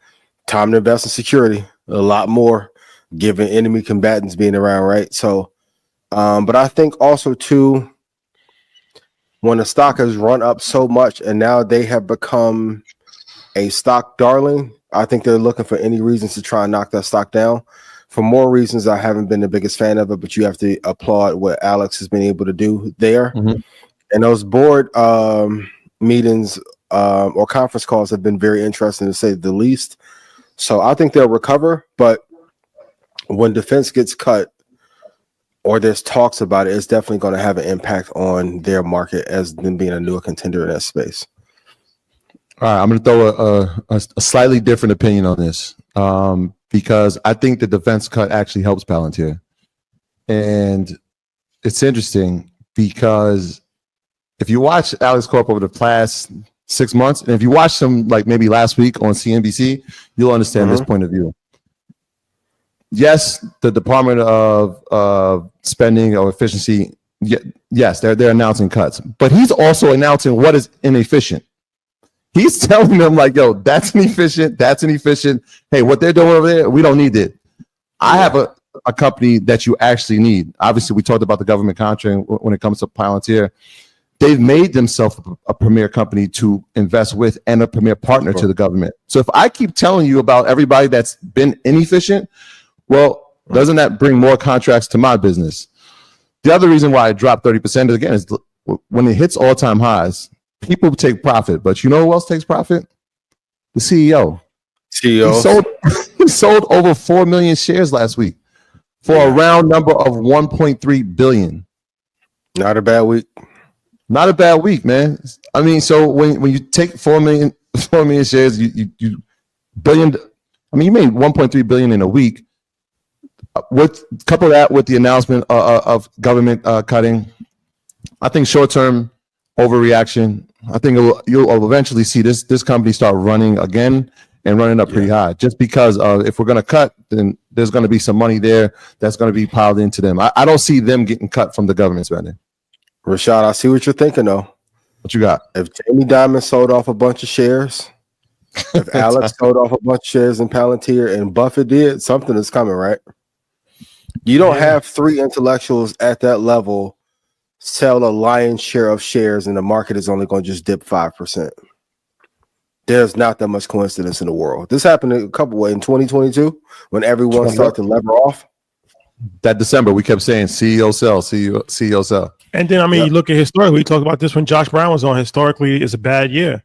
time to invest in security a lot more, given enemy combatants being around, right? So, but I think also too, when the stock has run up so much and now they have become a stock darling, I think they're looking for any reasons to try and knock that stock down. For more reasons, I haven't been the biggest fan of it, but you have to applaud what Alex has been able to do there. And those board meetings or conference calls have been very interesting, to say the least. So I think they'll recover. But when defense gets cut or there's talks about it, it's definitely going to have an impact on their market as them being a newer contender in that space. All right, I'm going to throw a slightly different opinion on this because I think the defense cut actually helps Palantir. And it's interesting because if you watch Alex Corp over the past 6 months, and if you watch him like maybe last week on CNBC, you'll understand this point of view. Yes, the Department of Spending or Efficiency, yes, they're announcing cuts, but he's also announcing what is inefficient. He's telling them like, yo, that's inefficient. Hey, what they're doing over there, we don't need it. I have a company that you actually need. Obviously, we talked about the government contract when it comes to Palantir. They've made themselves a premier company to invest with and a premier partner to the government. So if I keep telling you about everybody that's been inefficient, well, doesn't that bring more contracts to my business? The other reason why it dropped 30% again is when it hits all-time highs, people take profit. But you know who else takes profit? The CEO. He sold over 4 million shares last week for a round number of 1.3 billion. Not a bad week. Not a bad week, man. I mean, so when you take 4 million shares, you billion. I mean, you made 1.3 billion in a week. Couple that with the announcement of government cutting, I think short-term overreaction. I think you'll eventually see this company start running again and running up pretty high. Just because if we're going to cut, then there's going to be some money there that's going to be piled into them. I don't see them getting cut from the government spending. Rashad, I see what you're thinking though. What you got? If Jamie Dimon sold off a bunch of shares, if Alex sold off a bunch of shares in Palantir, and Buffett did, something is coming, right? You don't have three intellectuals at that level sell a lion's share of shares, and the market is only going to just dip 5%. There's not that much coincidence in the world. This happened a couple ways in 2022 when everyone started to lever off. That December, we kept saying CEO sell, CEO sell. And then, I mean, you look at historically, we talked about this when Josh Brown was on. Historically, it's a bad year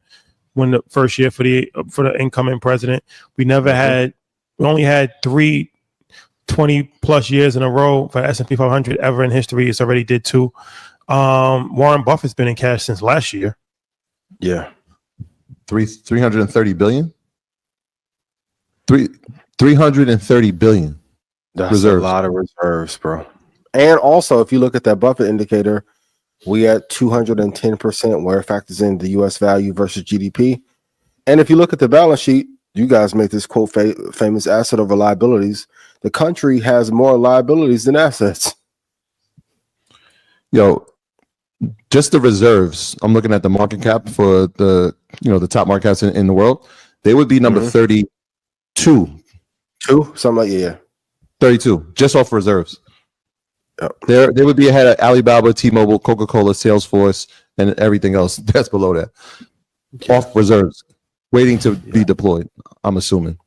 when the first year for the incoming president. We only had 20 plus years in a row for S&P 500 ever in history. It's already did 2. Warren Buffett's been in cash since last year. Yeah. 330 billion? 330 billion. That's reserves. A lot of reserves, bro. And also, if you look at that Buffett indicator, we at 210% where it factors in the U.S. value versus GDP. And if you look at the balance sheet, you guys make this quote famous asset over liabilities. The country has more liabilities than assets. Yo, just the reserves. I'm looking at the market cap for the top market caps in the world. They would be number 32. Something like 32, just off reserves. Yep. They would be ahead of Alibaba, T-Mobile, Coca-Cola, Salesforce, and everything else that's below that. Off reserves, waiting to be deployed, I'm assuming.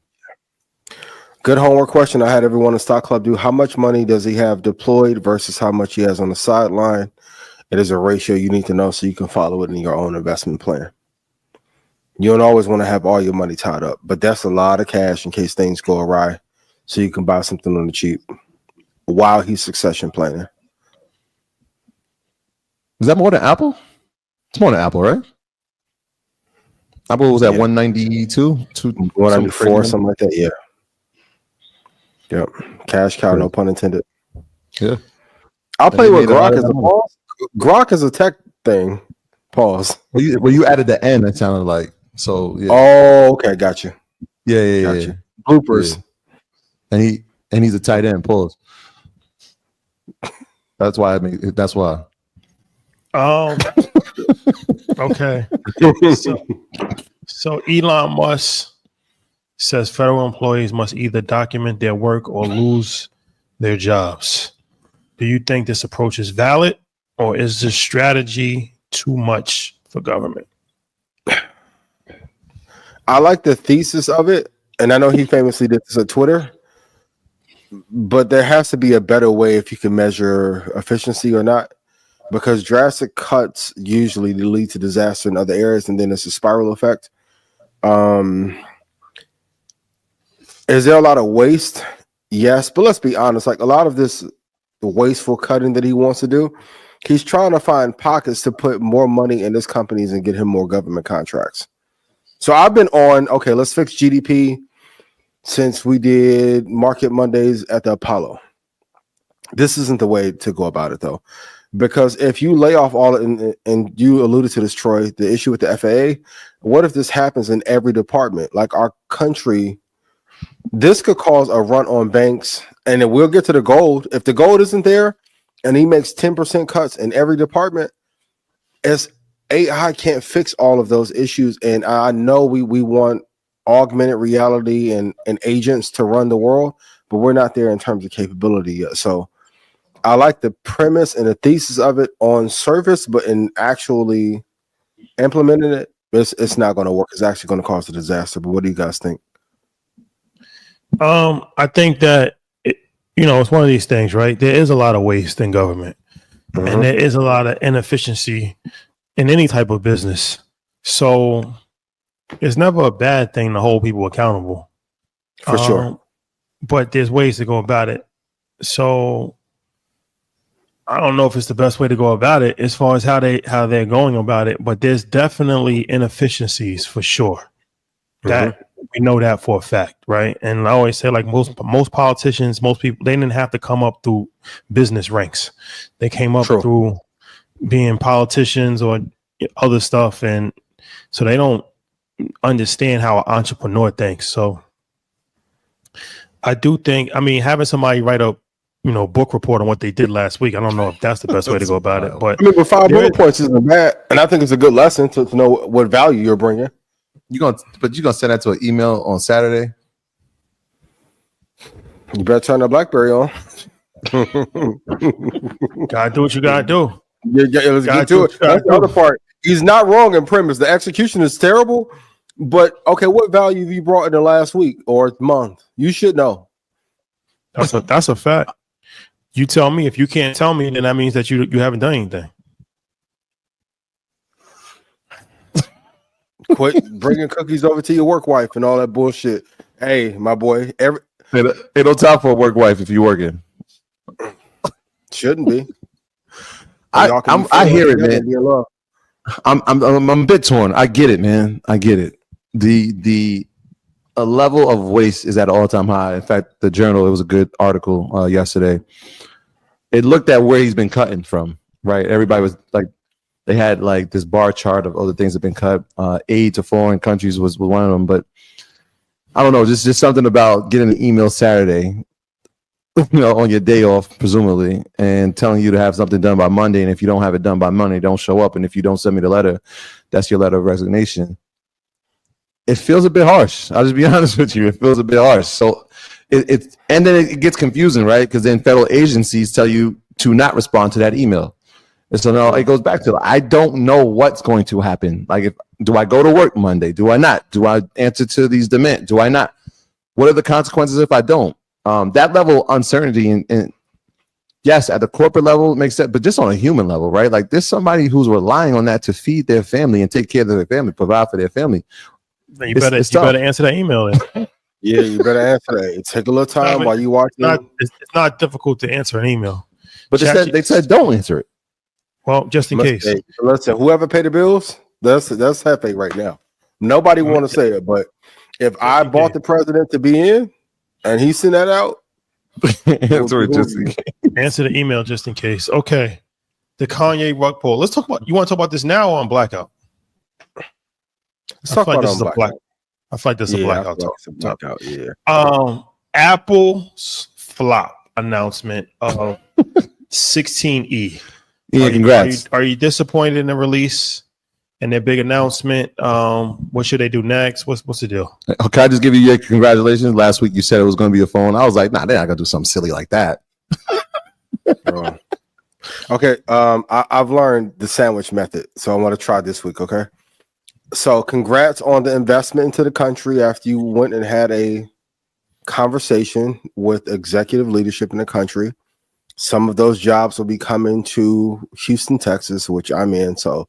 Good homework question I had everyone in Stock Club do. How much money does he have deployed versus how much he has on the sideline? It is a ratio you need to know so you can follow it in your own investment plan. You don't always want to have all your money tied up, but that's a lot of cash in case things go awry so you can buy something on the cheap while he's succession planning. Is that more than Apple? It's more than Apple, right? Apple was at 192, 194, something like that. Yeah. Yep. Cash cow, no pun intended. Yeah. I'll play with Grock as a pause. Grock is a tech thing. Pause. Well, you added the N, it sounded like. So yeah. Oh, okay, got you. Yeah. Gotcha. Bloopers. Yeah. And he's a tight end. Pause. That's why that's why. Okay. So Elon Musk says federal employees must either document their work or lose their jobs. Do you think this approach is valid, or is this strategy too much for government? I like the thesis of it, and I know he famously did this on Twitter, but there has to be a better way if you can measure efficiency or not, because drastic cuts usually lead to disaster in other areas, and then it's a spiral effect. Is there a lot of waste? Yes, but let's be honest. Like a lot of this, the wasteful cutting that he wants to do, he's trying to find pockets to put more money in his companies and get him more government contracts. So I've been on, okay, let's fix GDP since we did Market Mondays at the Apollo. This isn't the way to go about it, though, because if you lay off all, and you alluded to this, Troy, the issue with the FAA, what if this happens in every department? Like our country, this could cause a run on banks, and then we'll get to the gold. If the gold isn't there and he makes 10% cuts in every department, as AI can't fix all of those issues. And I know we want augmented reality and agents to run the world, but we're not there in terms of capability yet. So I like the premise and the thesis of it on surface, but in actually implementing it, it's not going to work. It's actually going to cause a disaster. But what do you guys think? I think that it's one of these things, right? There is a lot of waste in government, and there is a lot of inefficiency in any type of business. So it's never a bad thing to hold people accountable, for sure. But there's ways to go about it. So I don't know if it's the best way to go about it as far as how they're going about it, but there's definitely inefficiencies for sure. That we know that for a fact, right? And I always say, like most politicians, most people, they didn't have to come up through business ranks. They came up through being politicians or other stuff, and so they don't understand how an entrepreneur thinks. So I do think, having somebody write a book report on what they did last week, I don't know if that's the best way to go about it. But but 5 bullet points isn't bad, and I think it's a good lesson to know what value you're bringing. You're gonna send that to an email on Saturday? You better turn that BlackBerry on. Gotta do what you gotta do. Yeah, let's get to it. That's the other part. He's not wrong in premise. The execution is terrible, but okay, what value have you brought in the last week or month? You should know. That's a fact. You tell me. If you can't tell me, then that means that you haven't done anything. Quit bringing cookies over to your work wife and all that bullshit. Hey, my boy. Ain't no time for a work wife if you're working. Shouldn't be. I hear it, man. I'm a bit torn. I get it, man. I get it. The level of waste is at an all-time high. In fact, the Journal, it was a good article yesterday. It looked at where he's been cutting from, right? Everybody was like, they had like this bar chart of other things that have been cut. Aid to foreign countries was one of them. But I don't know, just something about getting an email Saturday, on your day off, presumably, and telling you to have something done by Monday. And if you don't have it done by Monday, don't show up. And if you don't send me the letter, that's your letter of resignation. It feels a bit harsh. I'll just be honest with you. It feels a bit harsh. So and then it gets confusing, right? Because then federal agencies tell you to not respond to that email. And so now it goes back to, I don't know what's going to happen. Like, do I go to work Monday? Do I not? Do I answer to these demands? Do I not? What are the consequences if I don't? That level of uncertainty, and yes, at the corporate level, it makes sense, but just on a human level, right? Like, there's somebody who's relying on that to feed their family and take care of their family, provide for their family. You better answer that email then. Yeah, you better answer that. Take a little time while you watch it. It's not difficult to answer an email. But they said don't answer it. Well, just in case. Listen, whoever paid the bills, that's Hefe right now. Nobody want to say it, but if I bought the president to be in and he sent that out, answer it just in case. Answer the email just in case. Okay. The Kanye rug pull. Let's talk about, you want to talk about this now or on Blackout? Let's talk about Blackout. I feel like this is a Blackout talk. Blackout, yeah. Apple's flop announcement of 16E. Yeah, congrats. Are you disappointed in the release and their big announcement? What should they do next? What's the deal? Can I just give you your congratulations? Last week you said it was going to be a phone. I was like, nah, they're not going to do something silly like that. Okay, I've learned the sandwich method, so I want to try this week, okay? So congrats on the investment into the country after you went and had a conversation with executive leadership in the country. Some of those jobs will be coming to Houston, Texas, which I'm in. So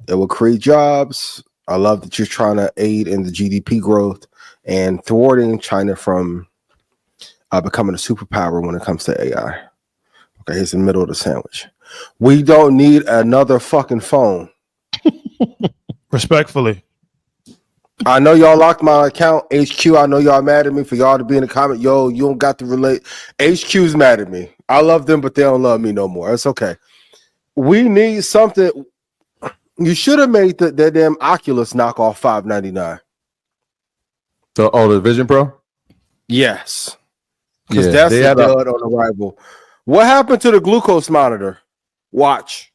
it will create jobs. I love that you're trying to aid in the GDP growth and thwarting China from becoming a superpower when it comes to AI. Okay, here's the middle of the sandwich. We don't need another fucking phone. Respectfully. I know y'all locked my account, HQ. I know y'all mad at me for y'all to be in the comment. Yo, you don't got to relate. HQ's mad at me. I love them, but they don't love me no more. It's okay. We need something. You should have made that damn Oculus knock off $599. The Vision Pro? Yes. Because Yeah, that's they the had dud on arrival. What happened to the glucose monitor? Watch.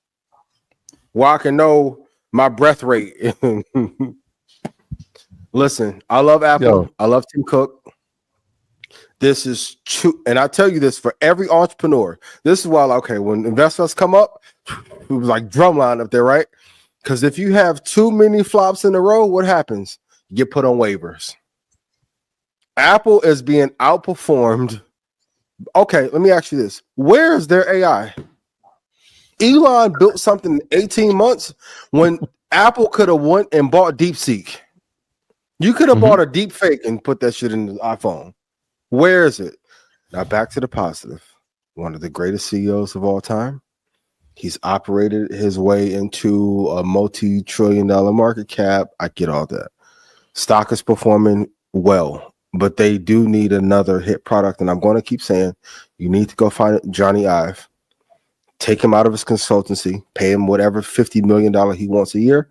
Well, I can know my breath rate. Listen, I love Apple. Yo. I love Tim Cook. This is true. And I tell you this for every entrepreneur. This is why, okay, when investors come up, it was like drumline up there, right? Because if you have too many flops in a row, what happens? You get put on waivers. Apple is being outperformed. Okay, let me ask you this. Where is their AI? Elon built something in 18 months when Apple could have went and bought DeepSeek. You could have bought a deep fake and put that shit in the iPhone. Where is it? Now back to the positive. One of the greatest CEOs of all time. He's operated his way into a multi-trillion-dollar market cap. I get all that. Stock is performing well, but they do need another hit product. And I'm going to keep saying, you need to go find Johnny Ive, take him out of his consultancy, pay him whatever $50 million he wants a year.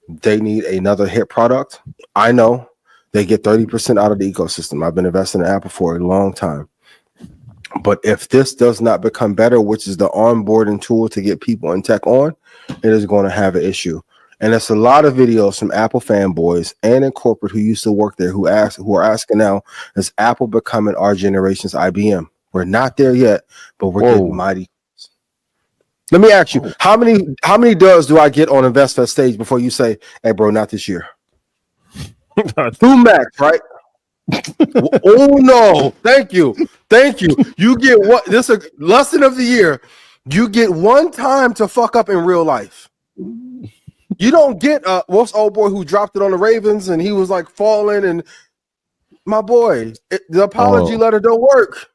They need another hit product. I know they get 30% out of the ecosystem. I've been investing in Apple for a long time. But if this does not become better, which is the onboarding tool to get people in tech on, it is going to have an issue. And there's a lot of videos from Apple fanboys and in corporate who used to work there who are asking now, is Apple becoming our generation's IBM? We're not there yet, but we're getting mighty. Let me ask you, how many does do I get on Investor stage before you say, hey, bro, not this year? 2 max, right? Oh, no. Thank you. You get what? This is a lesson of the year. You get one time to fuck up in real life. You don't get what's old boy who dropped it on the Ravens and he was like falling and my boy, the apology letter don't work.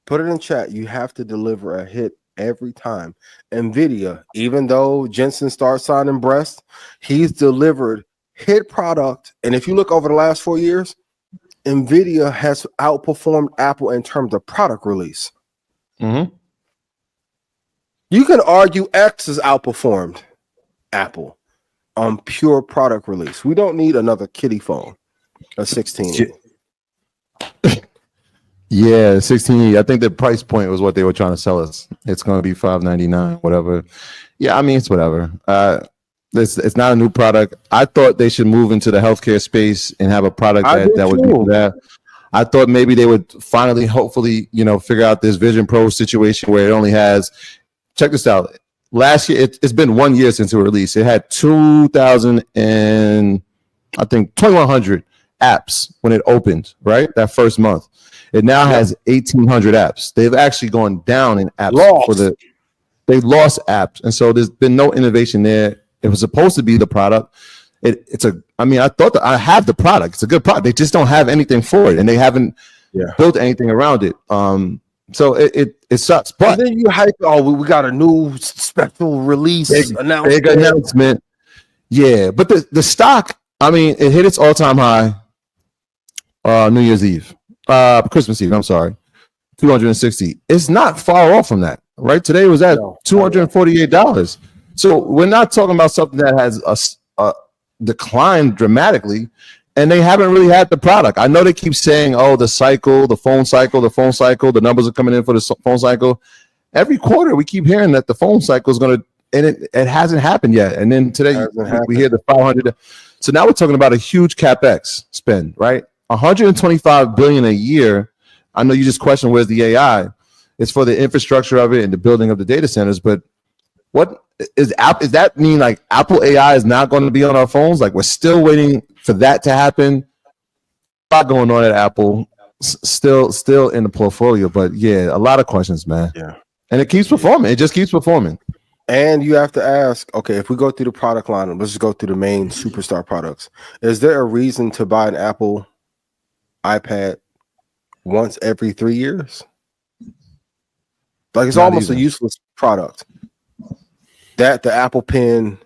Put it in chat. You have to deliver a hit every time. Nvidia, even though Jensen starts signing breast, he's delivered hit product. And if you look over the last 4 years, Nvidia has outperformed Apple in terms of product release. You can argue X has outperformed Apple on pure product release. We don't need another kiddie phone, a 16. Yeah, 16. I think the price point was what they were trying to sell us. It's going to be $599, whatever. Yeah, I mean, it's whatever. It's not a new product. I thought they should move into the healthcare space and have a product that would do that. I thought maybe they would finally, hopefully, figure out this Vision Pro situation where it only has. Check this out. Last year, it's been 1 year since it was released. It had 2,100 apps when it opened. Right, that first month. It now has 1,800 apps. They've actually gone down in apps they lost apps, and so there's been no innovation there. It was supposed to be the product. I thought that I have the product. It's a good product. They just don't have anything for it, and they haven't built anything around it. So it sucks. But and then you hype. We got a new special release big announcement. Yeah, but the stock. I mean, it hit its all-time high. New Year's Eve. Christmas Eve, I'm sorry, 260. It's not far off from that, right? Today was at $248. So we're not talking about something that has a declined dramatically, and they haven't really had the product. I know they keep saying, the phone cycle, the numbers are coming in for the phone cycle. Every quarter we keep hearing that the phone cycle is going to, and it hasn't happened yet. And then today we hear the 500. So now we're talking about a huge CapEx spend, right? 125 billion a year. I know you just questioned where's the AI. It's for the infrastructure of it and the building of the data centers. But what is that mean? Like Apple AI is not going to be on our phones? Like we're still waiting for that to happen. A lot going on at Apple. Still in the portfolio, but yeah, a lot of questions, man. Yeah, and it keeps performing. It just keeps performing. And you have to ask, okay, if we go through the product line, let's just go through the main superstar products. Is there a reason to buy an Apple iPad once every 3 years? Like, it's Not almost even. a useless product. That the Apple Pen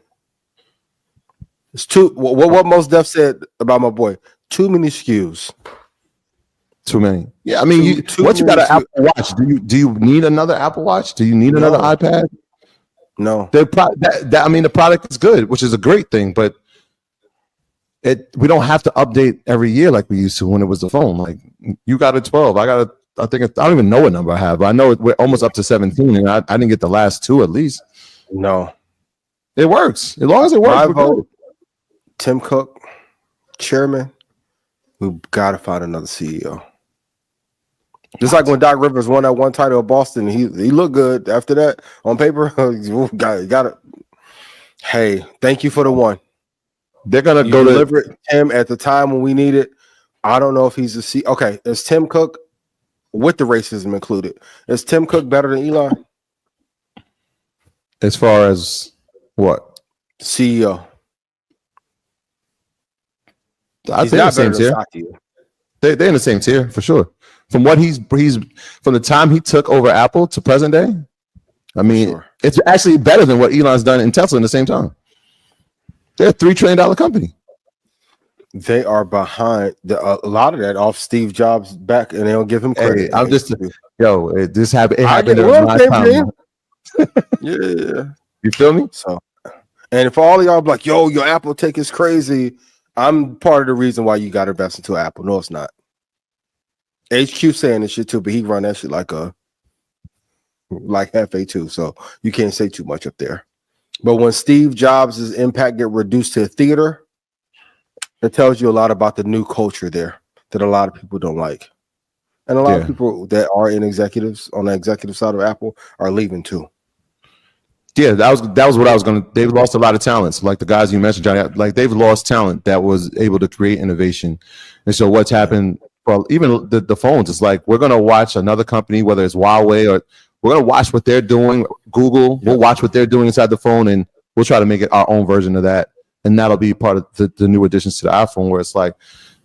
is too. What Most Def said about my boy: too many SKUs. Too many. Yeah, I mean, Too once you got an many Apple Watch, do you need another Apple Watch? Do you need another iPad? No. I mean, the product is good, which is a great thing, but we don't have to update every year like we used to when it was the phone. Like, you got a 12, I don't even know what number I have, but I know we're almost up to 17, and I didn't get the last 2 at least. No. It works. As long as it works, we're good. Tim Cook, chairman, we gotta find another CEO. Just like when Doc Rivers won that one title of Boston, he looked good after that on paper. got it. Hey, thank you for the one. They're gonna You go to delivered him at the time when we need it. I don't know if he's the CEO. Okay, is Tim Cook with the racism included? Is Tim Cook better than Elon? as far as what? CEO. I He's think the not same better than tier. Satya. They're in the same tier for sure. From what he's from the time he took over Apple to present day, I mean, Sure. it's actually better than what Elon's done in Tesla in the same time. They're a $3 trillion company. They are behind a lot of that off Steve Jobs' back, and they don't give him credit. Hey, I'm just this happened. It I happened get during what my I'm time. saying, yeah. You feel me? So, and if all of y'all be like, yo, your Apple take is crazy, I'm part of the reason why you got to invest into Apple. No, it's not. HQ saying this shit too, but he run that shit like FA2, so you can't say too much up there. But when Steve Jobs' impact get reduced to a theater, it tells you a lot about the new culture there that a lot of people don't like. And a lot of people that are in executives on the executive side of Apple are leaving too. Yeah, that was what I was gonna. They've lost a lot of talents, like the guys you mentioned, Johnny. Like, they've lost talent that was able to create innovation. And so what's happened? Well, even the phones, it's like we're gonna watch another company, whether it's Huawei or we're gonna watch what they're doing. Google, we'll watch what they're doing inside the phone, and we'll try to make it our own version of that. And that'll be part of the new additions to the iPhone, where it's like,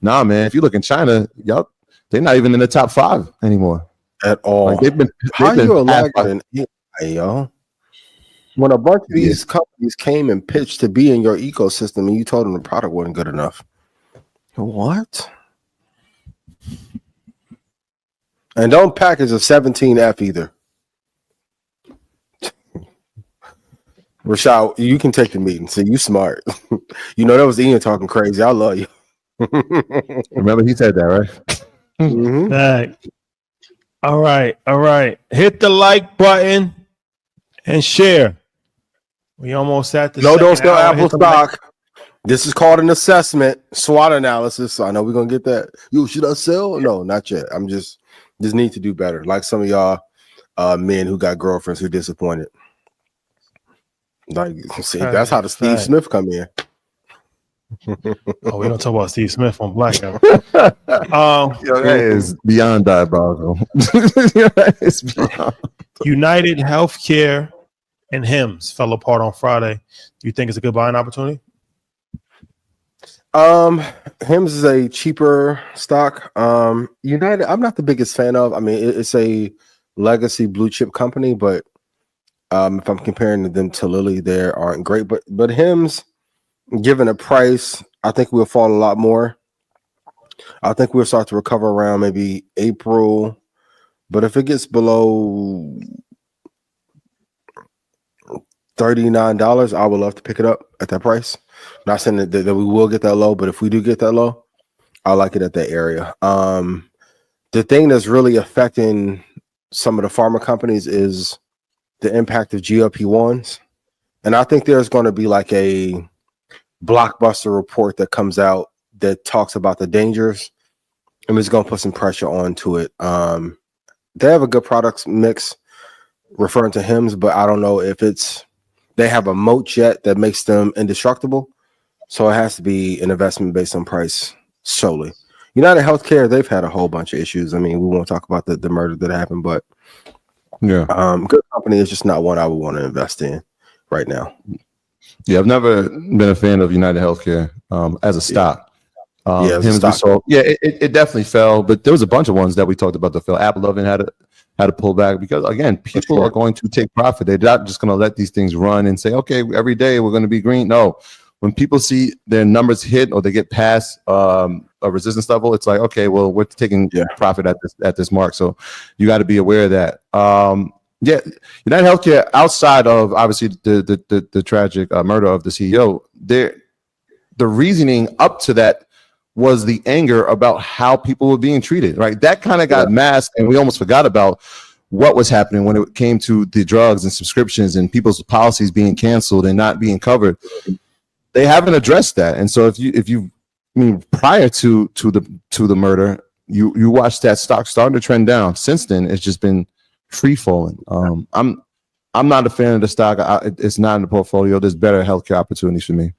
nah, man, if you look in China, they're not even in the top 5 anymore At all. Like, they've been you a laggard in AI, yo? When a bunch of these companies came and pitched to be in your ecosystem and you told them the product wasn't good enough. What? And don't package a 17F either. Rashad, you can take the meeting. See, you smart. You know, that was Ian talking crazy. I love you. Remember, he said that, right? Mm-hmm. All right. Hit the like button and share. We almost at the Don't sell hour. Apple stock. This is called an assessment, SWOT analysis. So I know we're gonna get that. Should I sell? No, not yet. I'm just need to do better. Like some of y'all men who got girlfriends who disappointed. Like, see, that's how the Steve Smith come in. Oh, we don't talk about Steve Smith on Blackout. That is beyond diabolical. It's beyond. United Healthcare and HIMS fell apart on Friday. Do you think it's a good buying opportunity? HIMS is a cheaper stock. United, I'm not the biggest fan of. I mean, it's a legacy blue chip company, but if I'm comparing them to Lilly, they aren't great. But HIMS, given a price, I think we'll fall a lot more. I think we'll start to recover around maybe April. But if it gets below $39, I would love to pick it up at that price. Not saying that we will get that low, but if we do get that low, I like it at that area. The thing that's really affecting some of the pharma companies is the impact of GLP-1s. And I think there's going to be like a blockbuster report that comes out that talks about the dangers, and it's going to put some pressure onto it. They have a good products mix referring to HIMS, but I don't know if they have a moat yet that makes them indestructible. So it has to be an investment based on price solely. United Healthcare, they've had a whole bunch of issues. I mean, we won't talk about the murder that happened, but good company is just not one I would want to invest in. right now. Yeah, I've never been a fan of United Healthcare as a stock. As a stock. It definitely fell, but there was a bunch of ones that we talked about that fell. Apple Loving had to pull back because, again, people are going to take profit. They're not just going to let these things run and say, okay, every day we're going to be green. No, when people see their numbers hit or they get past a resistance level, it's like, okay, well, we're taking profit at this mark. So you got to be aware of that. United Healthcare, outside of obviously the tragic murder of the CEO, the reasoning up to that was the anger about how people were being treated, right? That kind of got masked, and we almost forgot about what was happening when it came to the drugs and subscriptions and people's policies being canceled and not being covered. They haven't addressed that, and so if you prior to the murder, you watched that stock starting to trend down. Since then, it's just been free falling. I'm not a fan of the stock. It's not in the portfolio. There's better healthcare opportunities for me.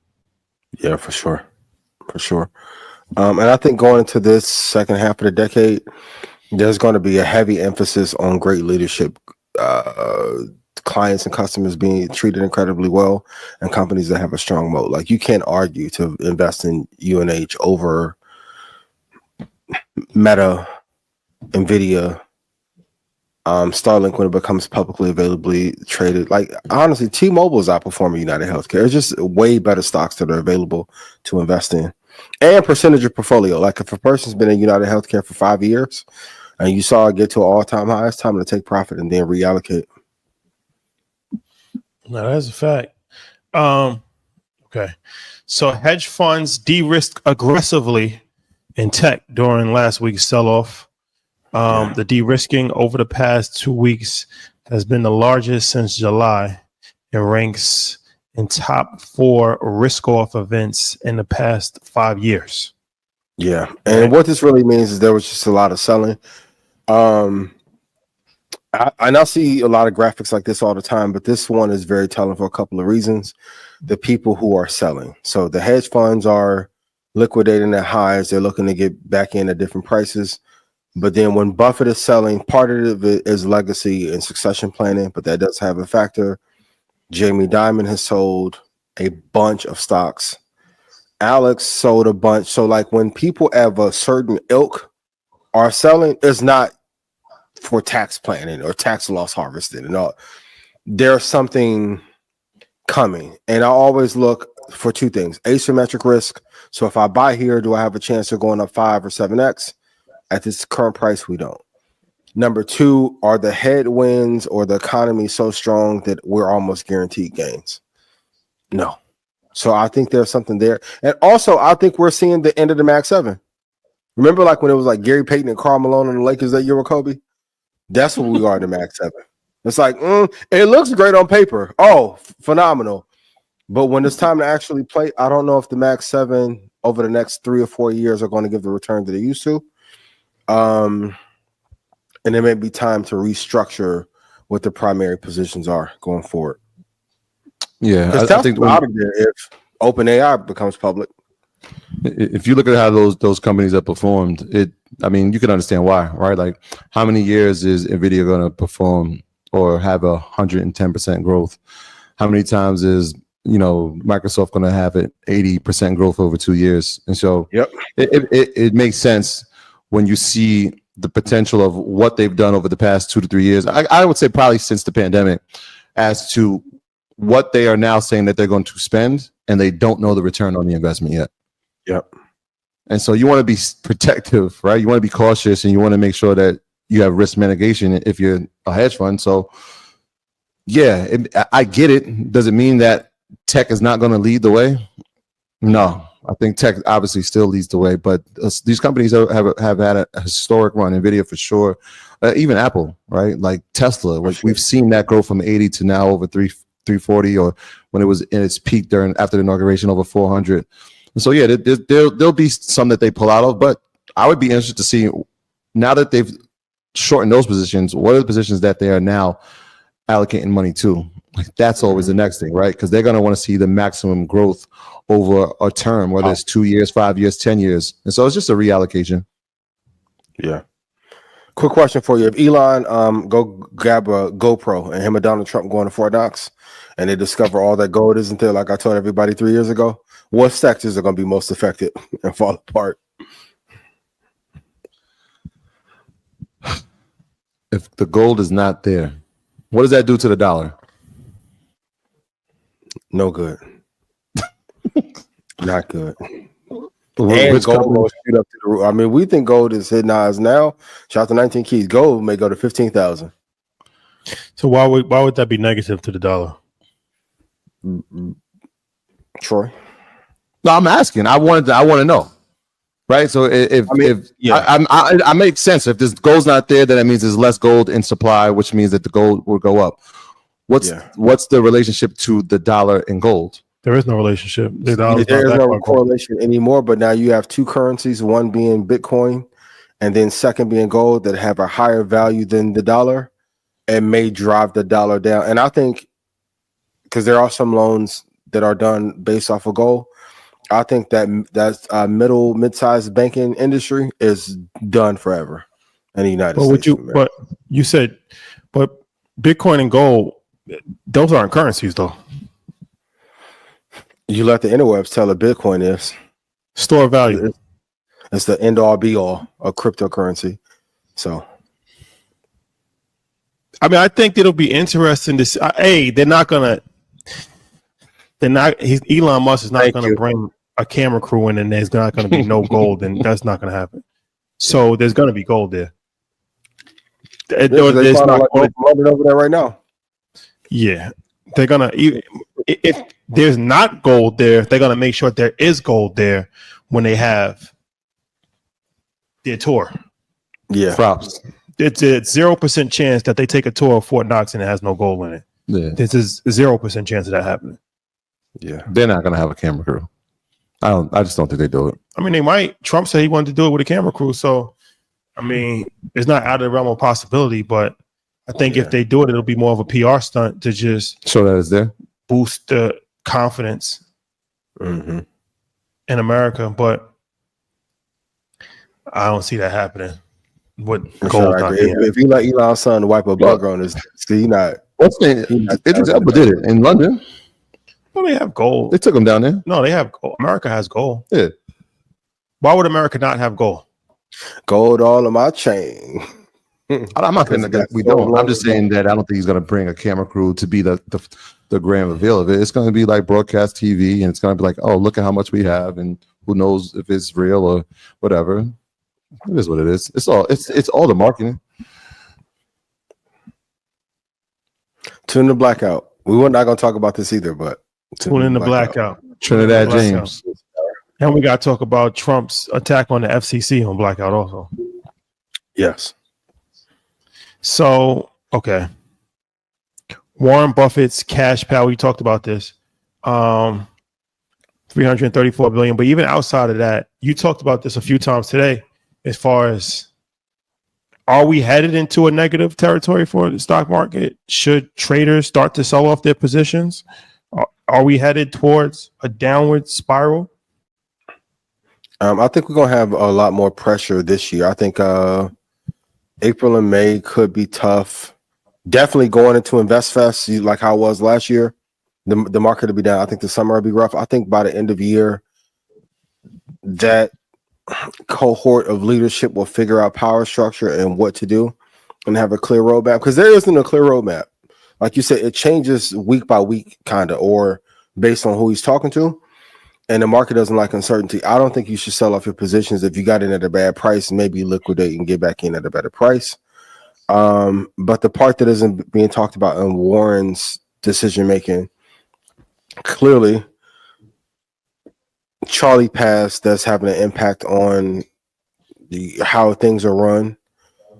Yeah, for sure. And I think going into this second half of the decade, there's going to be a heavy emphasis on great leadership, clients and customers being treated incredibly well, and companies that have a strong moat. Like, you can't argue to invest in UNH over Meta, Nvidia, Starlink when it becomes publicly availably traded. Like, honestly, T-Mobile is outperforming United Healthcare. It's just way better stocks that are available to invest in. And percentage of portfolio. Like, if a person's been in United Healthcare for 5 years and you saw it get to an all-time high, it's time to take profit and then reallocate. No, that's a fact. Okay. So hedge funds de-risked aggressively in tech during last week's sell-off. The de-risking over the past 2 weeks has been the largest since July. It ranks in top 4 risk-off events in the past 5 years. Yeah, and what this really means is there was just a lot of selling. I now see a lot of graphics like this all the time, but this one is very telling for a couple of reasons. The people who are selling. So the hedge funds are liquidating at highs. They're looking to get back in at different prices. But then when Buffett is selling, part of it is legacy and succession planning, but that does have a factor. Jamie Dimon has sold a bunch of stocks. Alex sold a bunch. So, like, when people of a certain ilk are selling, it's not for tax planning or tax loss harvesting and all. There's something coming. And I always look for two things: asymmetric risk. So if I buy here, do I have a chance of going up 5 or 7x? At this current price, we don't. Number two, are the headwinds or the economy so strong that we're almost guaranteed gains? No. So I think there's something there. And also, I think we're seeing the end of the Max 7. Remember, like, when it was like Gary Payton and Karl Malone on the Lakers that year with Kobe? That's what we are in the Max 7. It's like, it looks great on paper. Oh, phenomenal. But when it's time to actually play, I don't know if the Max 7 over the next 3 or 4 years are going to give the return that they used to. And it may be time to restructure what the primary positions are going forward. Yeah, I think out of there if OpenAI becomes public. If you look at how those companies have performed, you can understand why, right? Like, how many years is Nvidia going to perform or have 110% growth? How many times is Microsoft going to have an 80% growth over 2 years? And so, it makes sense when you see the potential of what they've done over the past 2 to 3 years. I would say probably since the pandemic, as to what they are now saying that they're going to spend, and they don't know the return on the investment yet. Yep. And so you want to be protective, right? You want to be cautious, and you want to make sure that you have risk mitigation if you're a hedge fund. So, yeah, I get it. Does it mean that tech is not going to lead the way? No. I think tech obviously still leads the way, but these companies have had a historic run. Nvidia for sure, even Apple, right? Like Tesla, we've seen that grow from 80 to now over 340, or when it was in its peak after the inauguration over 400. And so yeah, there'll be some that they pull out of, but I would be interested to see, now that they've shortened those positions, what are the positions that they are now allocating money to? Like, that's always the next thing, right? Because they're going to want to see the maximum growth over a term, whether it's 2 years, 5 years, 10 years. And so it's just a reallocation. Yeah. Quick question for you: if Elon go grab a GoPro and him and Donald Trump go into Fort Knox, and they discover all that gold isn't there, like I told everybody 3 years ago, what sectors are going to be most affected and fall apart? If the gold is not there, what does that do to the dollar? No good. Not good. Which And gold company? will shoot up to the roof. I mean, we think gold is hitting highs now. Shout out to 19 Keys. Gold may go to 15,000. So why would that be negative to the dollar? Troy? No, I'm asking. I want to know. Right. So I make sense. If this gold's not there, then that means there's less gold in supply, which means that the gold will go up. What's the relationship to the dollar and gold? There is no relationship. There is no correlation anymore, but now you have two currencies, one being Bitcoin and then second being gold, that have a higher value than the dollar and may drive the dollar down. And I think because there are some loans that are done based off of gold, I think that's mid-sized banking industry is done forever in the United States. But you said, but Bitcoin and gold, those aren't currencies though. You let the interwebs tell a Bitcoin is store of value. It's the end all be all of cryptocurrency. So, I mean, I think it'll be interesting to see. Elon Musk is not going to bring a camera crew in, and there's not going to be no gold, and that's not going to happen. So there's going to be gold there. There's not London over there right now. Yeah, they're gonna. If there's not gold there, they're gonna make sure there is gold there when they have their tour. Yeah, props. It's a 0% chance that they take a tour of Fort Knox and it has no gold in it. Yeah, this is 0% chance of that happening. Yeah, they're not gonna have a camera crew. I just don't think they do it. I mean, they might. Trump said he wanted to do it with a camera crew, so I mean, it's not out of the realm of possibility. But I think if they do it, it'll be more of a PR stunt to just show that it's there, boost the confidence in America. But I don't see that happening. If you let Elon's son wipe a bug on his, he not. What's the Idris Elba did it in London? Well, they have gold. They took him down there. No, they have gold. America has gold. Yeah. Why would America not have gold? Gold all in my chain. I'm not saying that we don't. I'm just saying that I don't think he's going to bring a camera crew to be the grand reveal of it. It's going to be like broadcast TV, and it's going to be like, oh, look at how much we have, and who knows if it's real or whatever. It is what it is. It's all the marketing. Tune the blackout. We were not going to talk about this either, but tune in the blackout. Trinidad James. And we got to talk about Trump's attack on the FCC on blackout also. Yes. So, okay. Warren Buffett's cash pal, we talked about this. 334 billion. But even outside of that, you talked about this a few times today as far as, are we headed into a negative territory for the stock market? Should traders start to sell off their positions? Are we headed towards a downward spiral? I think we're going to have a lot more pressure this year. I think April and May could be tough. Definitely going into InvestFest, like how it was last year, the market will be down. I think the summer will be rough. I think by the end of the year, that cohort of leadership will figure out power structure and what to do and have a clear roadmap, because there isn't a clear roadmap. Like you said, it changes week by week, kind of, or based on who he's talking to. And the market doesn't like uncertainty. I don't think you should sell off your positions. If you got in at a bad price, maybe liquidate and get back in at a better price. But the part that isn't being talked about in Warren's decision making, clearly Charlie passed, that's having an impact on how things are run.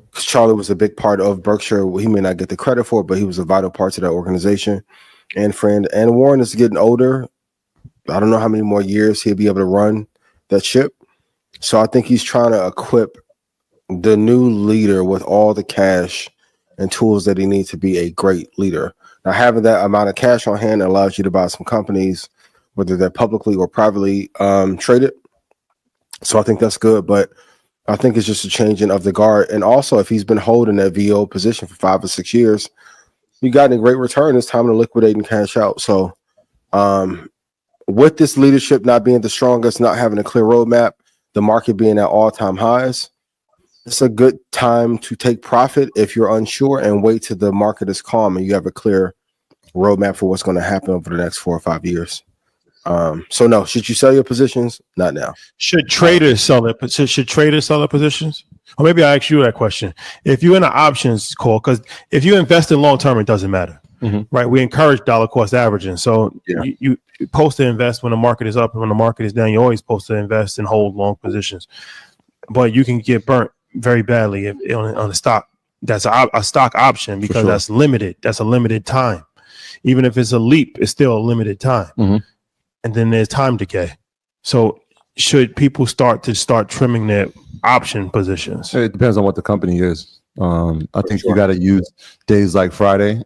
Because Charlie was a big part of Berkshire. He may not get the credit for it, but he was a vital part to that organization and friend. And Warren is getting older. I don't know how many more years he'll be able to run that ship. So I think he's trying to equip the new leader with all the cash and tools that he needs to be a great leader. Now, having that amount of cash on hand allows you to buy some companies, whether they're publicly or privately traded. So I think that's good. But I think it's just a changing of the guard. And also, if he's been holding that VO position for 5 or 6 years, you got a great return. It's time to liquidate and cash out. So, with this leadership not being the strongest, not having a clear roadmap, the market being at all-time highs, it's a good time to take profit if you're unsure and wait till the market is calm and you have a clear roadmap for what's going to happen over the next 4 or 5 years. So no, should you sell your positions? Not now. Should traders sell it? Should traders sell their positions? Or maybe I ask you that question. If you're in an options call, because if you invest in long term, it doesn't matter, right? We encourage dollar cost averaging. So you supposed to invest when the market is up, and when the market is down, you're always supposed to invest and hold long positions. But you can get burnt very badly on a stock that's a stock option, because that's limited. That's a limited time. Even if it's a leap, it's still a limited time. And then there's time decay. So should people start trimming their option positions? It depends on what the company is. I think you got to use days like Friday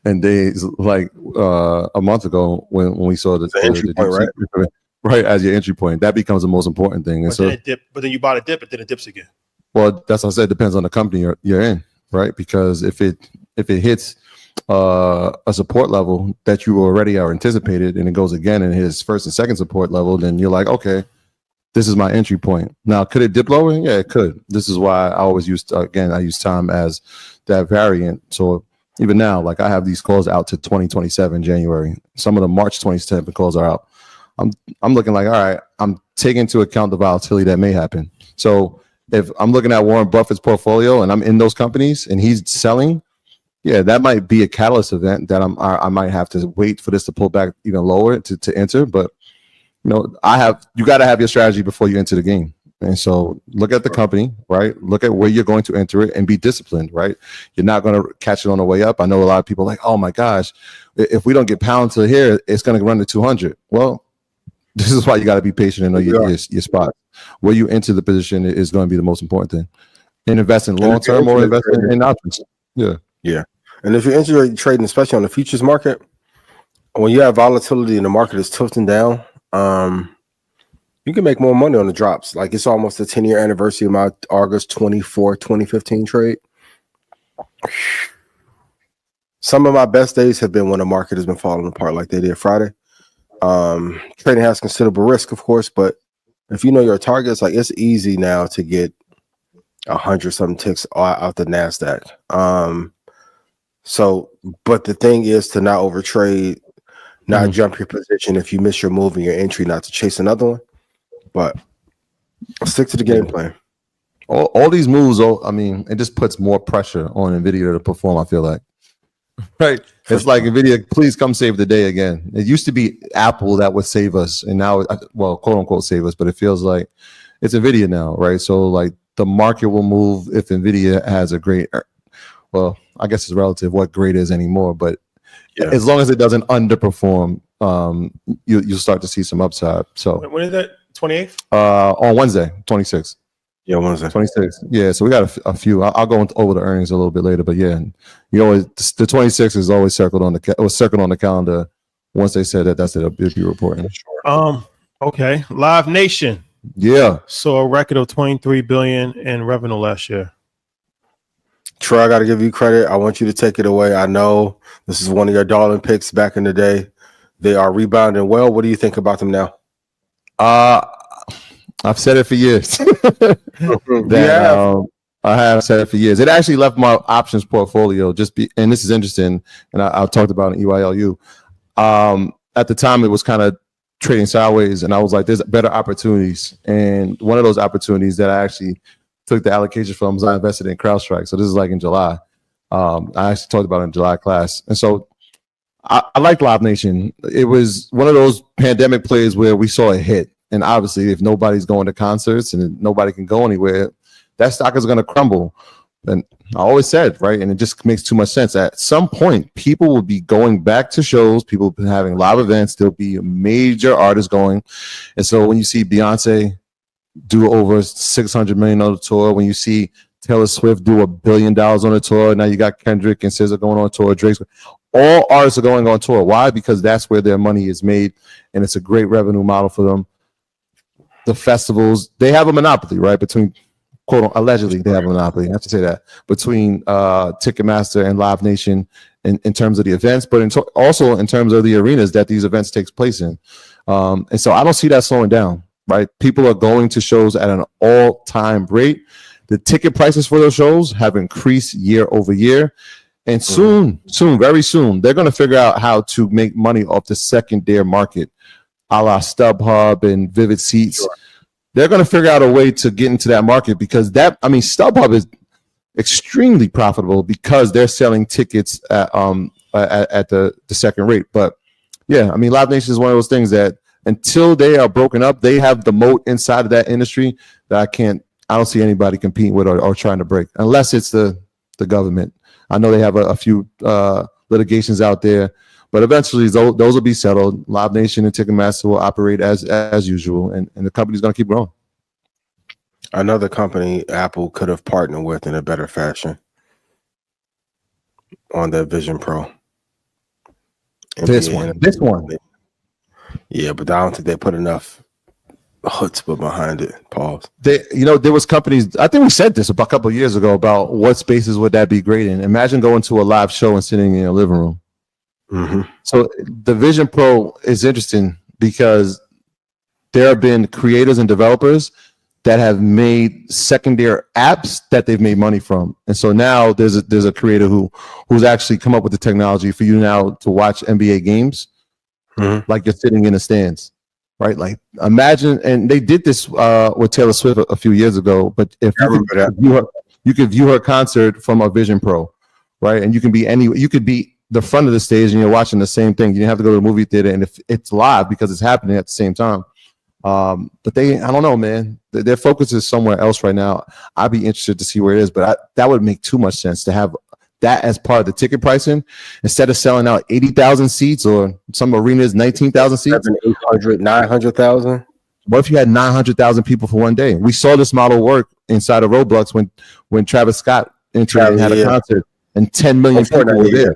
and days like a month ago when we saw the entry point, right, as your entry point. That becomes the most important thing. And but then you bought a dip, and then it dips again. Well, that's what I said. It depends on the company you're in, right? Because if it hits a support level that you already are anticipated, and it goes again and hits first and second support level, then you're like, okay, this is my entry point. Now, could it dip lower? Yeah, it could. This is why I always use time as that variant. So even now, like I have these calls out to 2027 January. Some of the March 27 calls are out. I'm looking like, all right, I'm taking into account the volatility that may happen. So if I'm looking at Warren Buffett's portfolio and I'm in those companies and he's selling, yeah, that might be a catalyst event that I might have to wait for this to pull back even lower to enter. But you got to have your strategy before you enter the game. And so look at the company, right? Look at where you're going to enter it and be disciplined, right? You're not going to catch it on the way up. I know a lot of people are like, oh my gosh, if we don't get pound to here, it's going to run to 200. Well, this is why you got to be patient and know your spot. Where you enter the position is going to be the most important thing. And invest in long term or invest in options. Yeah. And if you're interested in trading, especially on the futures market, when you have volatility and the market is tilting down, you can make more money on the drops. Like it's almost the 10-year anniversary of my August 24, 2015 trade. Some of my best days have been when the market has been falling apart like they did Friday. Trading has considerable risk, of course, but if you know your targets, like it's easy now to get 100-something ticks out the NASDAQ. But the thing is to not overtrade, not jump your position if you miss your move in your entry, not to chase another one, but stick to the game plan. All these moves, it just puts more pressure on Nvidia to perform, I feel like. Right. It's like Nvidia, please come save the day again. It used to be Apple that would save us, and now, well, quote unquote save us, but it feels like it's Nvidia now, right? So like the market will move if Nvidia has a great, well, I guess it's relative what great is anymore, but as long as it doesn't underperform, you'll start to see some upside. So when is that? 28th? On Wednesday, 26th. Yeah, Wednesday. 26th. Yeah, so we got a few. I'll go over the earnings a little bit later, but yeah, you always the 26th is always circled on the calendar. Once they said that's it, it'll be reporting. Okay. Live Nation. Yeah. Saw a record of $23 billion in revenue last year. Troy, I got to give you credit. I want you to take it away. I know this is one of your darling picks back in the day. They are rebounding well. What do you think about them now? I've said it for years. I have said it for years. It actually left my options portfolio and this is interesting, and I talked about it in EYLU. At the time, it was kind of trading sideways, and I was like, there's better opportunities. And one of those opportunities that I actually took the allocation from was I invested in CrowdStrike. So this is like in July. I actually talked about it in July class. And so I like Live Nation. It was one of those pandemic plays where we saw a hit. And obviously, if nobody's going to concerts and nobody can go anywhere, that stock is going to crumble. And I always said, right, and it just makes too much sense. At some point, people will be going back to shows. People will be having live events. There'll be major artists going. And so when you see Beyonce do over $600 million on the tour, when you see Taylor Swift do $1 billion on the tour, now you got Kendrick and SZA going on tour, Drake's. All artists are going on tour. Why? Because that's where their money is made, and it's a great revenue model for them. The festivals, they have a monopoly, right, between quote allegedly they have a monopoly. I have to say that between Ticketmaster and Live Nation in terms of the events, but also in terms of the arenas that these events takes place in. And so I don't see that slowing down. Right, people are going to shows at an all-time rate. The ticket prices for those shows have increased year over year, and soon, very soon, they're going to figure out how to make money off the secondary market, a la StubHub and Vivid Seats. Sure. They're going to figure out a way to get into that market because StubHub is extremely profitable because they're selling tickets at the second rate. But yeah, I mean, Live Nation is one of those things that until they are broken up, they have the moat inside of that industry that I don't see anybody competing with or trying to break, unless it's the government. I know they have a few litigations out there, but eventually those will be settled. Live Nation and Ticketmaster will operate as usual, and the company's going to keep growing. Another company Apple could have partnered with in a better fashion on their Vision Pro. This one. Yeah, but I don't think they put enough chutzpah behind it. Pause. There was companies. I think we said this a couple of years ago about what spaces would that be great in. Imagine going to a live show and sitting in your living room. Mm-hmm. So the Vision Pro is interesting because there have been creators and developers that have made secondary apps that they've made money from, and so now there's a creator who's actually come up with the technology for you now to watch NBA games. Mm-hmm. Like you're sitting in the stands, right? Like imagine, and they did this with Taylor Swift a few years ago. But if you could view her concert from a Vision Pro, right? And you can be you could be the front of the stage and you're watching the same thing. You didn't have to go to the movie theater, and if it's live because it's happening at the same time. But I don't know, man. Their focus is somewhere else right now. I'd be interested to see where it is, but that would make too much sense to have that as part of the ticket pricing instead of selling out 80,000 seats or some arenas 19,000 seats. 800, 900,000. What if you had 900,000 people for one day? We saw this model work inside of Roblox when Travis Scott entered and had a concert and 10 million people were there.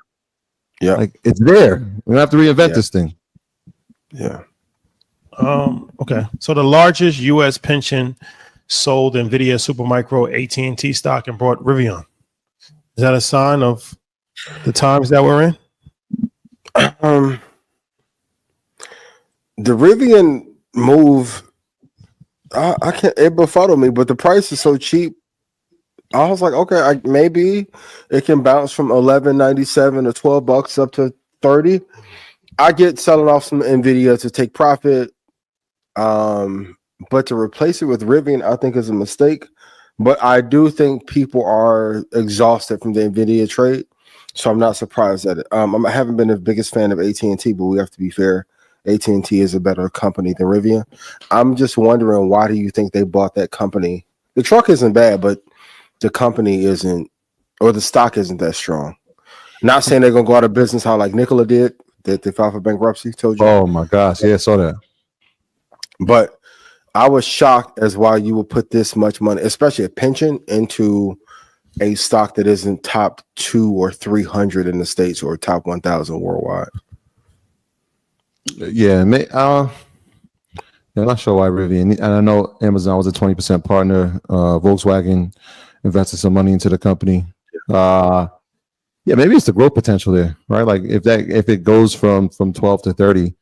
Yeah, like it's there. We don't have to reinvent this thing. Yeah. Okay. So the largest U.S. pension sold Nvidia, Supermicro, AT&T stock and bought Rivian. Is that a sign of the times that we're in? The Rivian move, I can't. It befuddled me, but the price is so cheap. I was like, okay, maybe it can bounce from $11.97 to $12 up to $30. I get selling off some Nvidia to take profit, but to replace it with Rivian, I think is a mistake. But I do think people are exhausted from the Nvidia trade, so I'm not surprised at it. I haven't been the biggest fan of AT&T, but we have to be fair. AT&T is a better company than Rivian. I'm just wondering, why do you think they bought that company? The truck isn't bad, but the company isn't, or the stock isn't that strong. Not saying they're going to go out of business, how like Nikola did, that they filed for bankruptcy. Told you. Oh my gosh, yeah, I saw that. But I was shocked as why you would put this much money, especially a pension, into a stock that isn't top 200 or 300 in the States or top 1,000 worldwide. Yeah, I'm not sure why Rivian. And I know Amazon was a 20% partner. Volkswagen invested some money into the company. Yeah, maybe it's the growth potential there, right? Like if it goes from 12 to 30.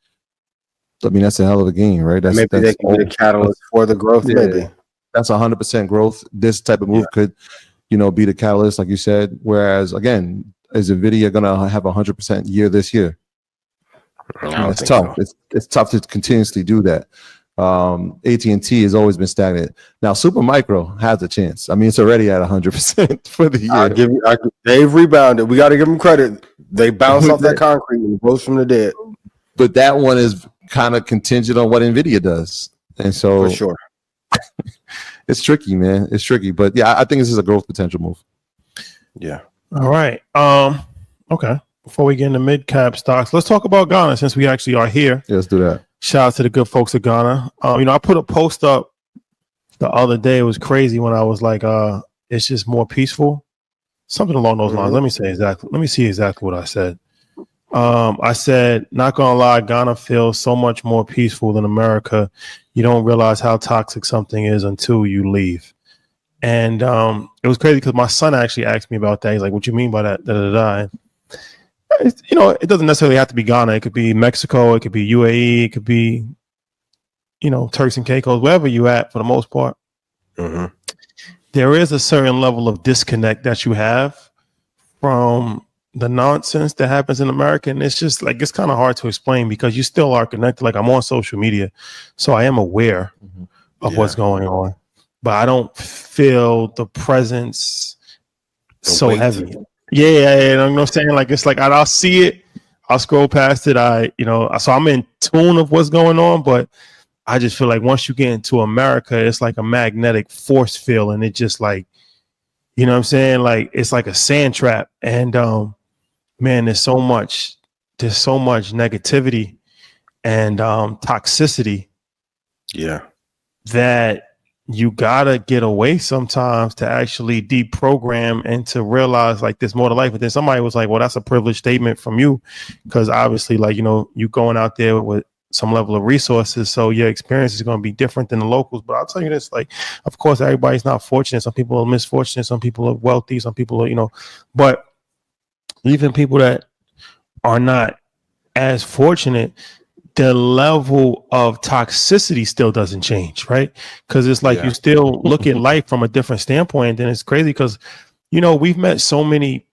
I mean, that's a hell of a gain, right? They can be a catalyst for the growth. Yeah, maybe that's 100% growth. This type of move could, be the catalyst, like you said. Whereas, again, is Nvidia going to have 100% year this year? It's tough. So. It's tough to continuously do that. AT&T has always been stagnant. Now, Supermicro has a chance. I mean, it's already at 100% for the year. They've rebounded. We got to give them credit. They bounced off that concrete and rose from the dead. But that one is kind of contingent on what Nvidia does, and so for sure, it's tricky, man. It's tricky, but yeah, I think this is a growth potential move. Yeah. All right. Okay. Before we get into mid-cap stocks, let's talk about Ghana since we actually are here. Yeah, let's do that. Shout out to the good folks of Ghana. I put a post up the other day. It was crazy when I was like, it's just more peaceful. Something along those lines. Let me see exactly what I said. I said, not gonna lie, Ghana feels so much more peaceful than America. You don't realize how toxic something is until you leave. And it was crazy because my son actually asked me about that. He's like, "What you mean by that?" And you know, it doesn't necessarily have to be Ghana. It could be Mexico. It could be UAE. It could be, you know, Turks and Caicos, wherever you at for the most part. Mm-hmm. There is a certain level of disconnect that you have from the nonsense that happens in America. And it's just like, it's kind of hard to explain because you still are connected. Like I'm on social media, so I am aware of what's going on, but I don't feel the presence so heavy. Yeah, you know what I'm saying? Like, it's like, I'll see it, I'll scroll past it. So I'm in tune of what's going on, but I just feel like once you get into America, it's like a magnetic force field, and it just like, you know what I'm saying? Like, it's like a sand trap. And man, there's so much negativity and toxicity. Yeah. That you gotta get away sometimes to actually deprogram and to realize like there's more to life. But then somebody was like, well, that's a privileged statement from you, because obviously, like, you know, you going out there with some level of resources, so your experience is going to be different than the locals. But I'll tell you this, like, of course, everybody's not fortunate. Some people are misfortunate, some people are wealthy, some people are, you know, but even people that are not as fortunate, the level of toxicity still doesn't change, right? Because it's like you still look at life from a different standpoint. And it's crazy because, you know, we've met so many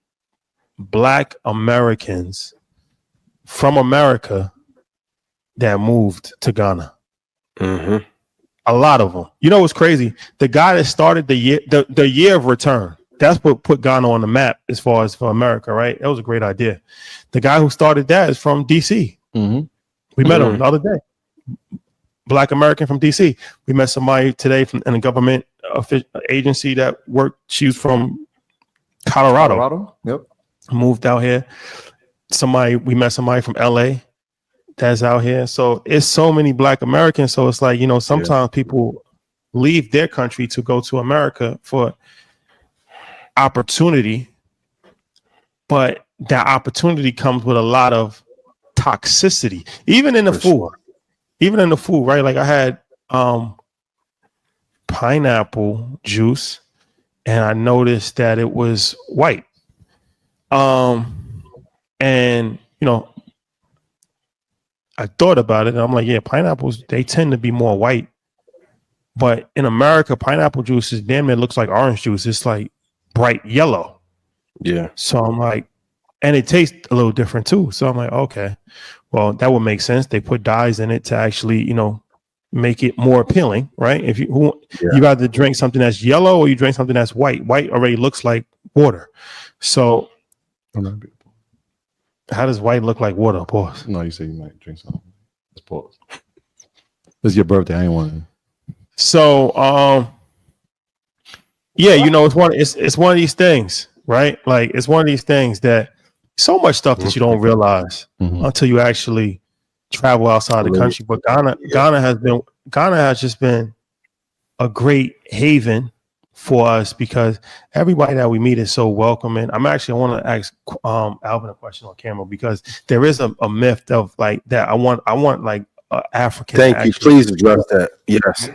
Black Americans from America that moved to Ghana. Mm-hmm. A lot of them. You know what's crazy? The guy that started the year of return, that's what put Ghana on the map as far as for America, right? That was a great idea. The guy who started that is from DC. Mm-hmm. We met him the other day. Black American from DC. We met somebody today from in a government agency that worked. She was from Colorado. Yep. Moved out here. We met somebody from LA that's out here. So it's so many Black Americans. So it's like, you know, sometimes people leave their country to go to America for opportunity, but that opportunity comes with a lot of toxicity, even in the food, right? Like I had pineapple juice and I noticed that it was white. And you know, I thought about it and I'm like, yeah, pineapples, they tend to be more white. But in America, pineapple juice is damn near looks like orange juice. It's like bright yellow. Yeah. So I'm like, and it tastes a little different too. So I'm like, okay, well, that would make sense. They put dyes in it to actually, you know, make it more appealing, right? If you either drink something that's yellow or you drink something that's white. White already looks like water. So how does white look like water? Pause. No, you say you might drink something. Let's pause. It's your birthday. I ain't want to. So yeah, you know, it's one of these things, right? Like it's one of these things that so much stuff that you don't realize until you actually travel outside the country. But Ghana has just been a great haven for us because everybody that we meet is so welcoming. I want to ask Alvin a question on camera because there is a myth of like that. I want like African. Thank you. Please address that. Yes.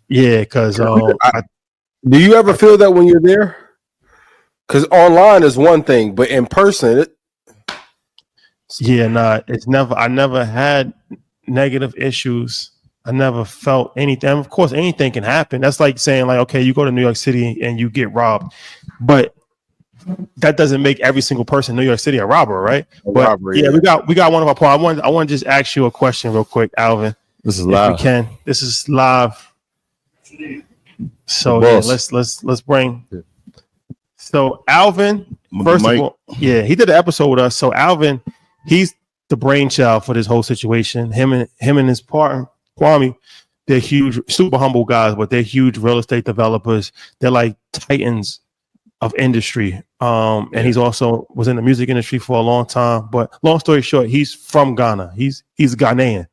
Yeah, because do you ever feel that when you're there? Because online is one thing, but in person, I never had negative issues. I never felt anything. Of course, anything can happen. That's like saying, like, okay, you go to New York City and you get robbed, but that doesn't make every single person in New York City a robber, right? We got one of our points. I want to just ask you a question real quick, Alvin. This is live. We can. This is live. So yeah, let's bring. So Alvin, first of all, he did an episode with us. So Alvin, he's the brainchild for this whole situation. Him and his partner Kwame, they're huge, super humble guys, but they're huge real estate developers. They're like titans of industry. And he's also was in the music industry for a long time. But long story short, he's from Ghana. He's Ghanaian.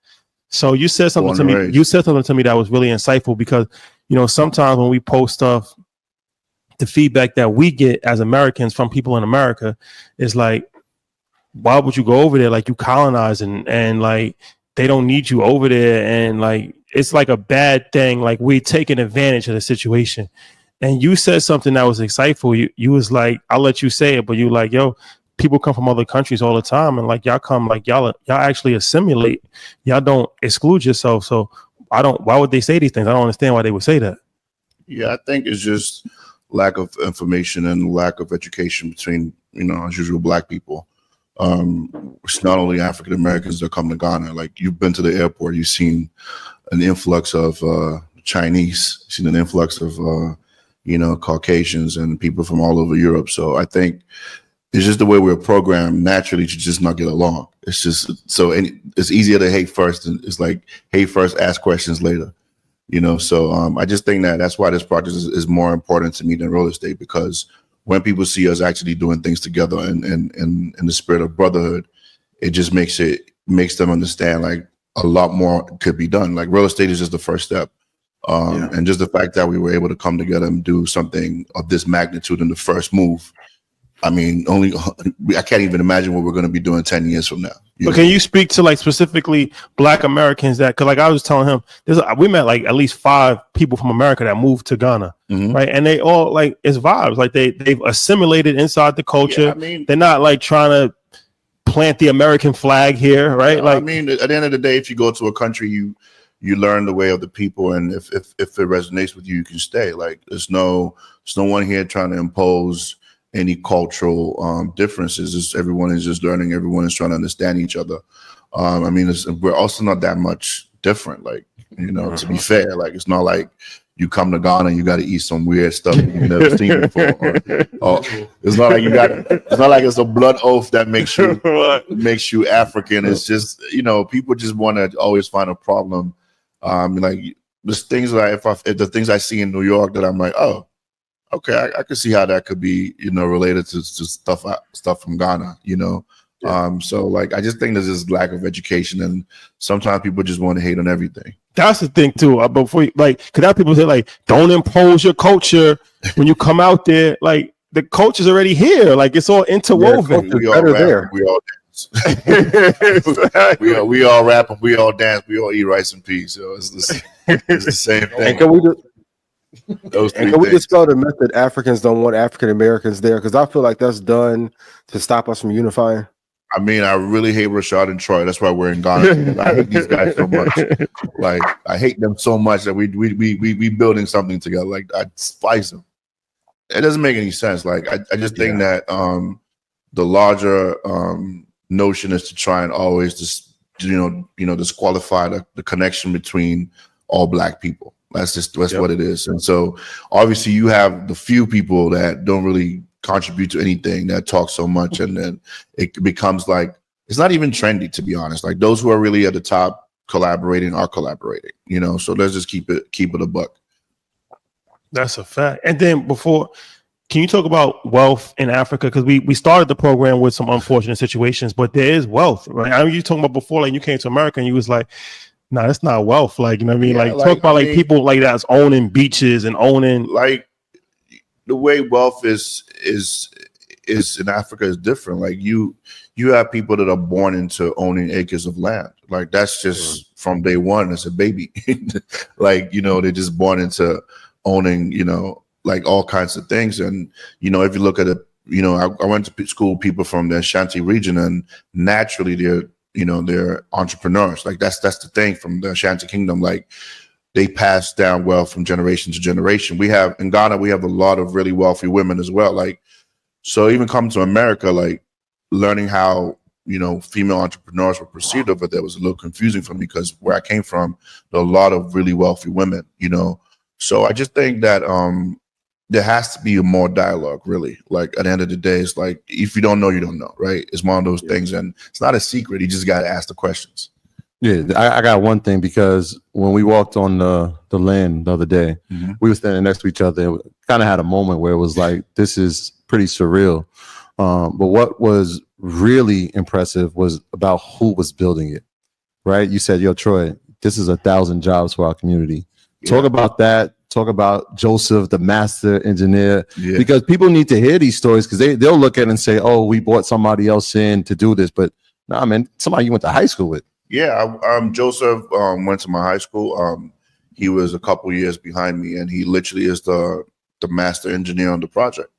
So you said something to me. You said something to me that was really insightful because, you know, sometimes when we post stuff, the feedback that we get as Americans from people in America is like, why would you go over there? Like you colonizing and like they don't need you over there. And like, it's like a bad thing. Like we're taking advantage of the situation. and you said something that was insightful. You was like, I'll let you say it, but you like, yo, people come from other countries all the time, and like y'all come, like y'all actually assimilate. Y'all don't exclude yourself. So why would they say these things? I don't understand why they would say that. Yeah, I think it's just lack of information and lack of education between, as usual, Black people. It's not only African Americans that come to Ghana. Like, you've been to the airport, you've seen an influx of Chinese, you've seen an influx of Caucasians and people from all over Europe. So I think it's just the way we're programmed naturally to just not get along. It's just it's easier to hate first, and it's like hate first, ask questions later. So I just think that's why this project is more important to me than real estate, because when people see us actually doing things together and in the spirit of brotherhood, it just makes them understand like a lot more could be done. Like, real estate is just the first step. And just the fact that we were able to come together and do something of this magnitude in the first move. I mean, I can't even imagine what we're going to be doing 10 years from now. But can you speak to like specifically Black Americans because like I was telling him, we met like at least 5 people from America that moved to Ghana, right? And they all like, it's vibes. Like they've assimilated inside the culture. Yeah, I mean, they're not like trying to plant the American flag here, right? Like, I mean, at the end of the day, if you go to a country, you learn the way of the people, and if it resonates with you, you can stay. Like, there's no one here trying to impose any cultural differences. Everyone is just learning. Everyone is trying to understand each other. I mean, we're also not that much different. Like, to be fair, like, it's not like you come to Ghana and you got to eat some weird stuff you've never seen before. Or it's not like it's not like it's a blood oath that makes you African. It's just, people just want to always find a problem. Like, there's things like if the things I see in New York that I'm like, oh, okay, I can see how that could be, related to stuff from Ghana, So like, I just think there's this lack of education, and sometimes people just want to hate on everything. That's the thing too. Before because now people say like, don't impose your culture when you come out there. Like, the culture's already here. Like, it's all interwoven. We all rap, we all dance. we all rap and we all dance. We all eat rice and peas. So it's the same thing. And can we dispel the myth that Africans don't want African Americans there? Because I feel like that's done to stop us from unifying. I mean, I really hate Rashad and Troy. That's why we're in Ghana. I hate these guys so much. Like, I hate them so much that we building something together. Like, I despise them. It doesn't make any sense. Like, I just think that the larger notion is to try and always disqualify the connection between all Black people. That's what it is. And so obviously you have the few people that don't really contribute to anything, that talk so much, and then it becomes like, it's not even trendy, to be honest. Like, those who are really at the top collaborating are collaborating, so let's just keep it a buck. That's a fact. And then can you talk about wealth in Africa? Because we started the program with some unfortunate situations, but there is wealth, right? I mean, you talking about before, like, you came to America and you was like, no, that's not wealth. Like, you know what I mean? Yeah, talk about people like that's owning beaches and owning, like, the way wealth is in Africa is different. Like, you have people that are born into owning acres of land. Like, that's just from day one as a baby. Like, they're just born into owning, like, all kinds of things. And, if you look at it, I went to school people from the Ashanti region, and naturally they're entrepreneurs. Like, that's the thing from the Ashanti Kingdom. Like, they pass down wealth from generation to generation. In Ghana, we have a lot of really wealthy women as well. Like, so even coming to America, like, learning how, female entrepreneurs were perceived over there was a little confusing for me, because where I came from, there are a lot of really wealthy women, So I just think that there has to be a more dialogue, really. Like, at the end of the day, it's like, if you don't know, you don't know, right? It's one of those things, and it's not a secret. You just got to ask the questions. Yeah, I got one thing, because when we walked on the land the other day, we were standing next to each other, and kind of had a moment where it was like, this is pretty surreal. But what was really impressive was about who was building it, right? You said, yo, Troy, this is 1,000 jobs for our community. Yeah. Talk about that. Talk about Joseph, the master engineer, because people need to hear these stories, because they'll look at it and say, oh, we brought somebody else in to do this. But nah, man, somebody you went to high school with. Yeah, Joseph went to my high school. He was a couple years behind me, and he literally is the the master engineer on the project.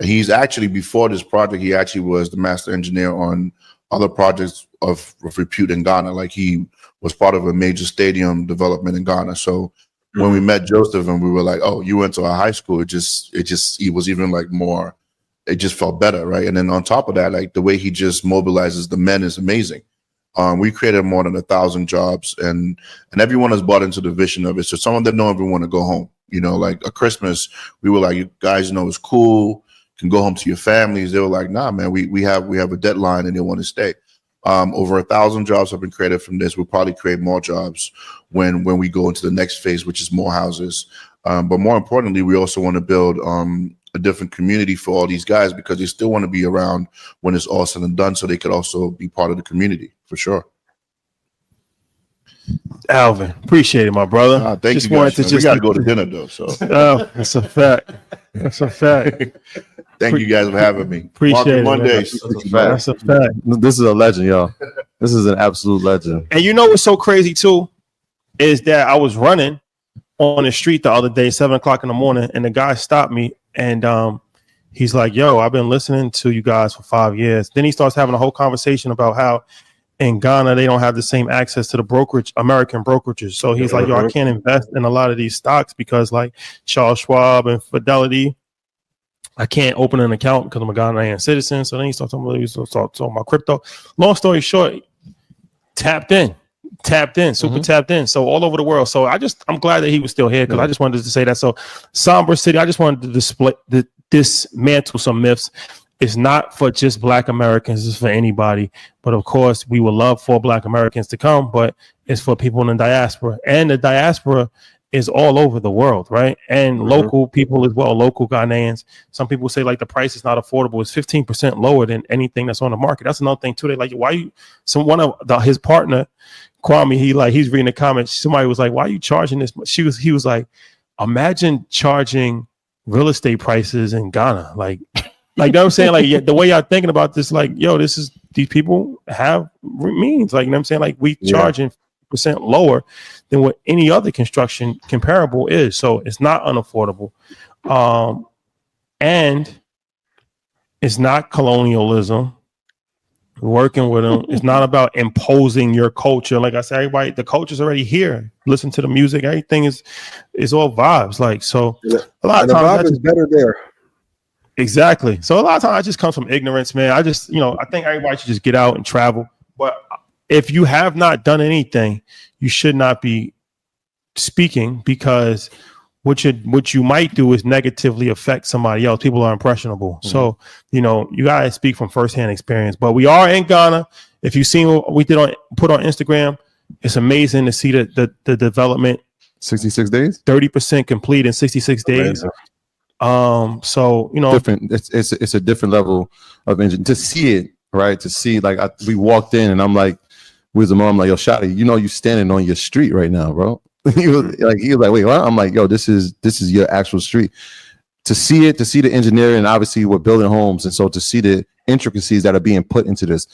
And he's actually, before this project, he actually was the master engineer on other projects of repute in Ghana. Like he was part of a major stadium development in Ghana. So when we met Joseph and we were like, oh, you went to a high school, it was even like more, it just felt better, right? And then on top of that, like the way he just mobilizes the men is amazing. We created more than 1,000 jobs, and everyone has bought into the vision of it. So some of them don't even want to go home. You know, like at Christmas, we were like, you guys know it's cool, can go home to your families. They were like, nah, man, we have a deadline, and they want to stay. Over 1,000 jobs have been created from this. We'll probably create more jobs when we go into the next phase, which is more houses. But more importantly, we also want to build a different community for all these guys, because they still want to be around when it's all said and done, so they could also be part of the community for sure. Alvin, appreciate it, my brother. Thank you guys. We got to go to dinner though, so that's a fact. That's a fact. Thank you guys for having me. Appreciate it. Mondays. That's a fact. This is a legend, y'all. This is an absolute legend. And you know what's so crazy too is that I was running on the street the other day, 7 o'clock in the morning, and the guy stopped me, and he's like, yo, I've been listening to you guys for 5 years. Then he starts having a whole conversation about how in Ghana they don't have the same access to the American brokerages. So he's like, yo, I can't invest in a lot of these stocks because like Charles Schwab and Fidelity, I can't open an account because I'm a Ghanaian citizen. So then he starts talking about crypto. Long story short, tapped in, super tapped in. So all over the world. So I'm glad that he was still here, because I just wanted to say that. So Somber City, I just wanted to dismantle some myths. It's not for just Black Americans, it's for anybody. But of course, we would love for Black Americans to come, but it's for people in the diaspora. And the diaspora is all over the world, right? And local people as well, local Ghanaians. Some people say like the price is not affordable. It's 15% lower than anything that's on the market. That's another thing too. They like, why you? So one of his partner, Kwame, he's reading the comments. Somebody was like, why are you charging this much? He was like, imagine charging real estate prices in Ghana. Like, you know what I'm saying? Like the way y'all thinking about this, like, yo, these people have means. Like, you know what I'm saying? Like we charging percent lower than what any other construction comparable is. So it's not unaffordable. And it's not colonialism. Working with them. It's not about imposing your culture. Like I said, everybody, the culture's already here. Listen to the music. Everything is all vibes. Like, so a lot of times is better there. Exactly. So a lot of times I just come from ignorance, man. I think everybody should just get out and travel. But if you have not done anything, you should not be speaking, because what you might do is negatively affect somebody else. People are impressionable. So, you gotta speak from firsthand experience. But we are in Ghana. If you've seen what we put on Instagram, it's amazing to see the development. 66 days? 30% complete in 66 days. So different. It's a different level of engine to see it, right? To see, like, we walked in and I'm like, with the mom, like, yo, Shotty, you standing on your street right now, bro. he was like, wait, what? I'm like, yo, this is your actual street. To see it, to see the engineering, and obviously we're building homes, and so to see the intricacies that are being put into this,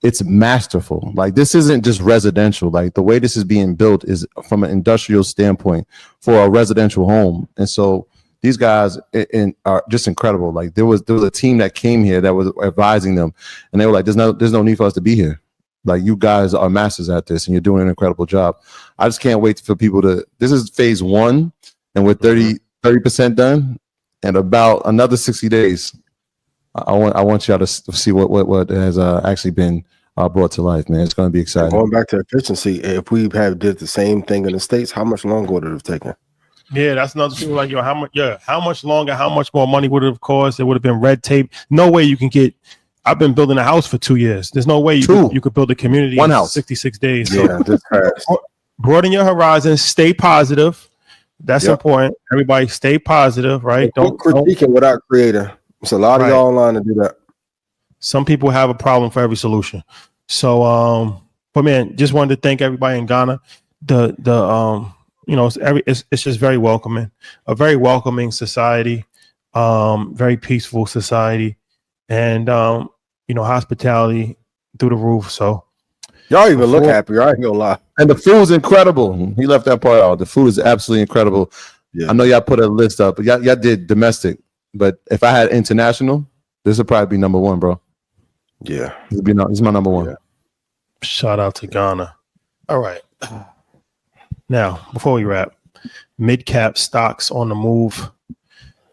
it's masterful. Like, this isn't just residential. Like, the way this is being built is from an industrial standpoint for a residential home, and so these guys are just incredible. Like, there was a team that came here that was advising them, and they were like, there's no need for us to be here. Like, you guys are masters at this, and you're doing an incredible job. I just can't wait for people to. This is phase 1, and we're 30% done, and about another 60 days. I want y'all to see what has actually been brought to life, man. It's going to be exciting. Going back to efficiency, if we did the same thing in the States, how much longer would it have taken? Yeah, that's another thing. Like, yo, how much longer, how much more money would it have cost? It would have been red tape. No way you can get. I've been building a house for 2 years. There's no way you could build a community in house 66 days. Yeah, so broaden your horizons. Stay positive. That's important. Everybody, stay positive, right? Don't critique it without creating. It's a lot of y'all online to do that. Some people have a problem for every solution. So, but man, just wanted to thank everybody in Ghana. It's just very welcoming, a very welcoming society, very peaceful society, and hospitality through the roof. So y'all even look happy. I ain't gonna lie. And the food's incredible. He left that part out. The food is absolutely incredible. I know y'all put a list up, but y'all did domestic. But if I had international, this would probably be number one, bro. Yeah. This is my number one. Yeah. Shout out to Ghana. All right. Now, before we wrap, Midcap stocks on the move.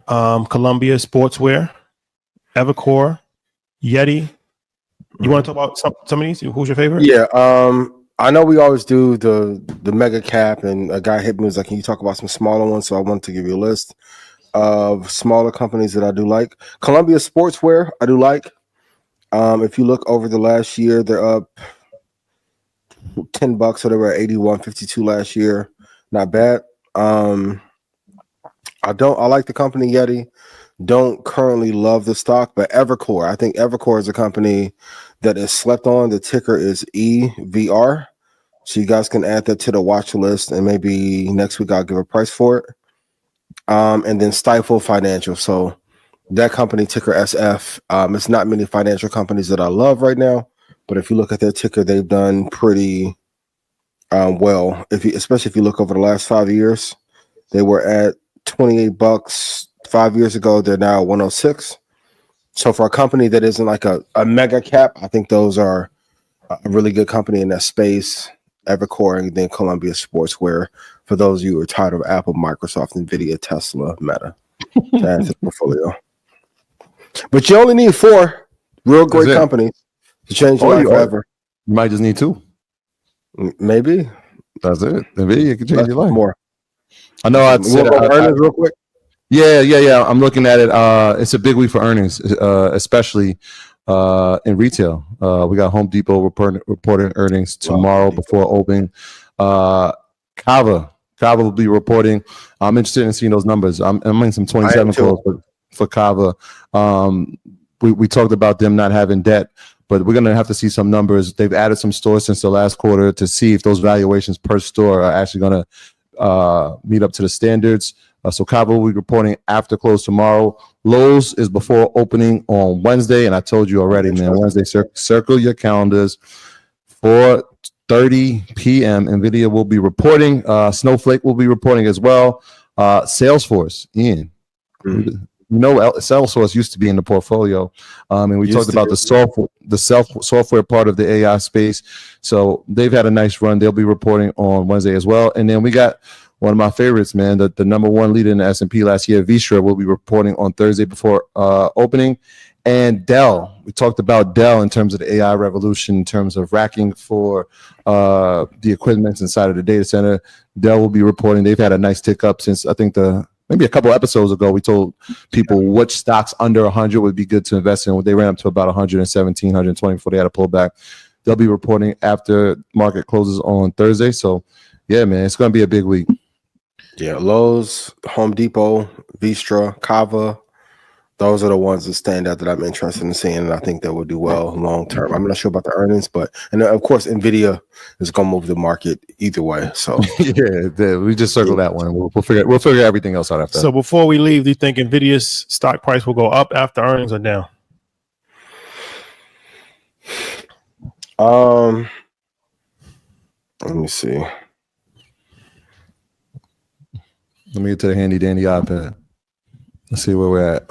Columbia Sportswear, Evercore, Yeti. You want to talk about some of these? Who's your favorite? Yeah. I know we always do the mega cap, and a guy hit me was like, "Can you talk about some smaller ones?" So I wanted to give you a list of smaller companies that I do like. Columbia Sportswear, I do like. If you look over the last year, they're up $10, so they were at 81.52 last year. Not bad. I like the company Yeti. Don't currently love the stock, but Evercore. I think Evercore is a company that is slept on. The ticker is EVR. So you guys can add that to the watch list, and maybe next week I'll give a price for it. And then Stifel Financial. So that company, ticker SF. It's not many financial companies that I love right now, but if you look at their ticker, they've done pretty well. Especially if you look over the last 5 years, they were at $28 5 years ago. They're now 106. So for a company that isn't like a mega cap, I think those are a really good company in that space. Evercore, and then Columbia Sportswear. For those of you who are tired of Apple, Microsoft, Nvidia, Tesla, Meta, that's the portfolio. But you only need 4 real great companies to change your life forever. You might just need 2. Maybe. That's it. Nvidia can change your life. More. I know. I'd say earnings real quick. Yeah. I'm looking at it. It's a big week for earnings, especially in retail. We got Home Depot reporting earnings tomorrow before opening. Kava will be reporting. I'm interested in seeing those numbers. I'm in some 27 calls for Kava. We talked about them not having debt, but we're going to have to see some numbers. They've added some stores since the last quarter to see if those valuations per store are actually going to meet up to the standards. So Kava will be reporting after close tomorrow. Lowe's is before opening on Wednesday, and I told you already, man. Wednesday, circle your calendars. 4:30 p.m. Nvidia will be reporting. Snowflake will be reporting as well. Salesforce, Ian. You know, Salesforce used to be in the portfolio, and we talked about the software part of the AI space. So they've had a nice run. They'll be reporting on Wednesday as well, and then we got one of my favorites, man, the number one leader in the S&P last year, Vistra, will be reporting on Thursday before opening. And Dell, we talked about Dell in terms of the AI revolution, in terms of racking for the equipment inside of the data center. Dell will be reporting. They've had a nice tick up since, I think, maybe a couple episodes ago. We told people which stocks under 100 would be good to invest in. They ran up to about 117, 120 before they had a pullback. They'll be reporting after market closes on Thursday. So, yeah, man, it's going to be a big week. Yeah, Lowe's, Home Depot, Vistra, Kava, those are the ones that stand out that I'm interested in seeing, and I think that will do well long term. I'm not sure about the earnings, and of course, Nvidia is going to move the market either way. So yeah, we just circle that one. We'll figure everything else out after. So before we leave, do you think Nvidia's stock price will go up after earnings or down? Let me see. Let me get to the handy dandy iPad. Let's see where we're at.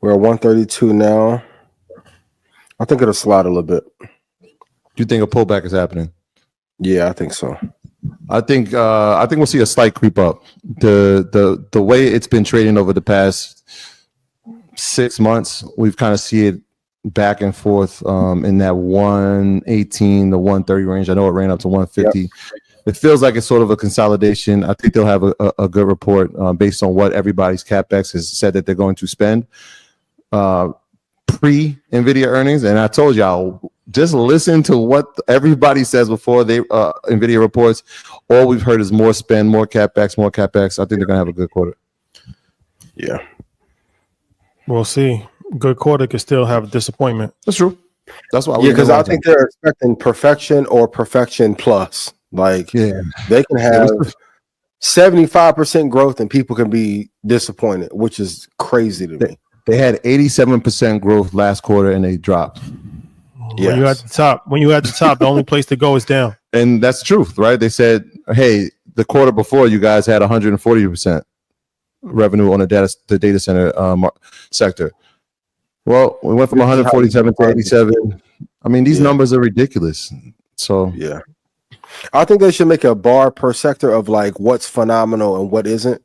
We're at 132 now. I think it'll slide a little bit. Do you think a pullback is happening? Yeah, I think so. I think we'll see a slight creep up. The way it's been trading over the past 6 months, we've kind of see it back and forth in that 118 to 130 range. I know it ran up to 150. Yep. It feels like it's sort of a consolidation. I think they'll have a good report based on what everybody's CapEx has said that they're going to spend pre-NVIDIA earnings. And I told y'all, just listen to what everybody says before they NVIDIA reports. All we've heard is more spend, more CapEx. I think they're going to have a good quarter. Yeah. We'll see. Good quarter could still have disappointment. That's true. That's why. Yeah, because I think they're expecting perfection or perfection plus. Like, they can have 75% growth and people can be disappointed, which is crazy to me. They had 87% growth last quarter and they dropped. Yes. When you're at the top, the only place to go is down. And that's the truth, right? They said, hey, the quarter before, you guys had 140% revenue on the data center sector. Well, we went from 147 to 87. I mean, these numbers are ridiculous. So yeah, I think they should make a bar per sector of like what's phenomenal and what isn't,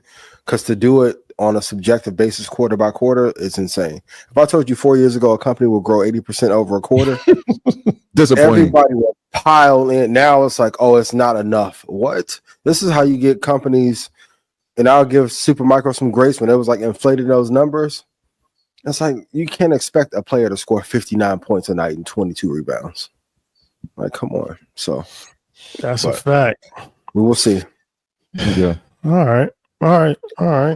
because to do it on a subjective basis quarter by quarter is insane. If I told you 4 years ago a company will grow 80% over a quarter, disappointing. Everybody will pile in. Now it's like, oh, it's not enough. What? This is how you get companies, and I'll give Supermicro some grace when it was like inflating those numbers. It's like you can't expect a player to score 59 points a night and 22 rebounds. Like, come on. So that's a fact. We will see. Yeah. All right.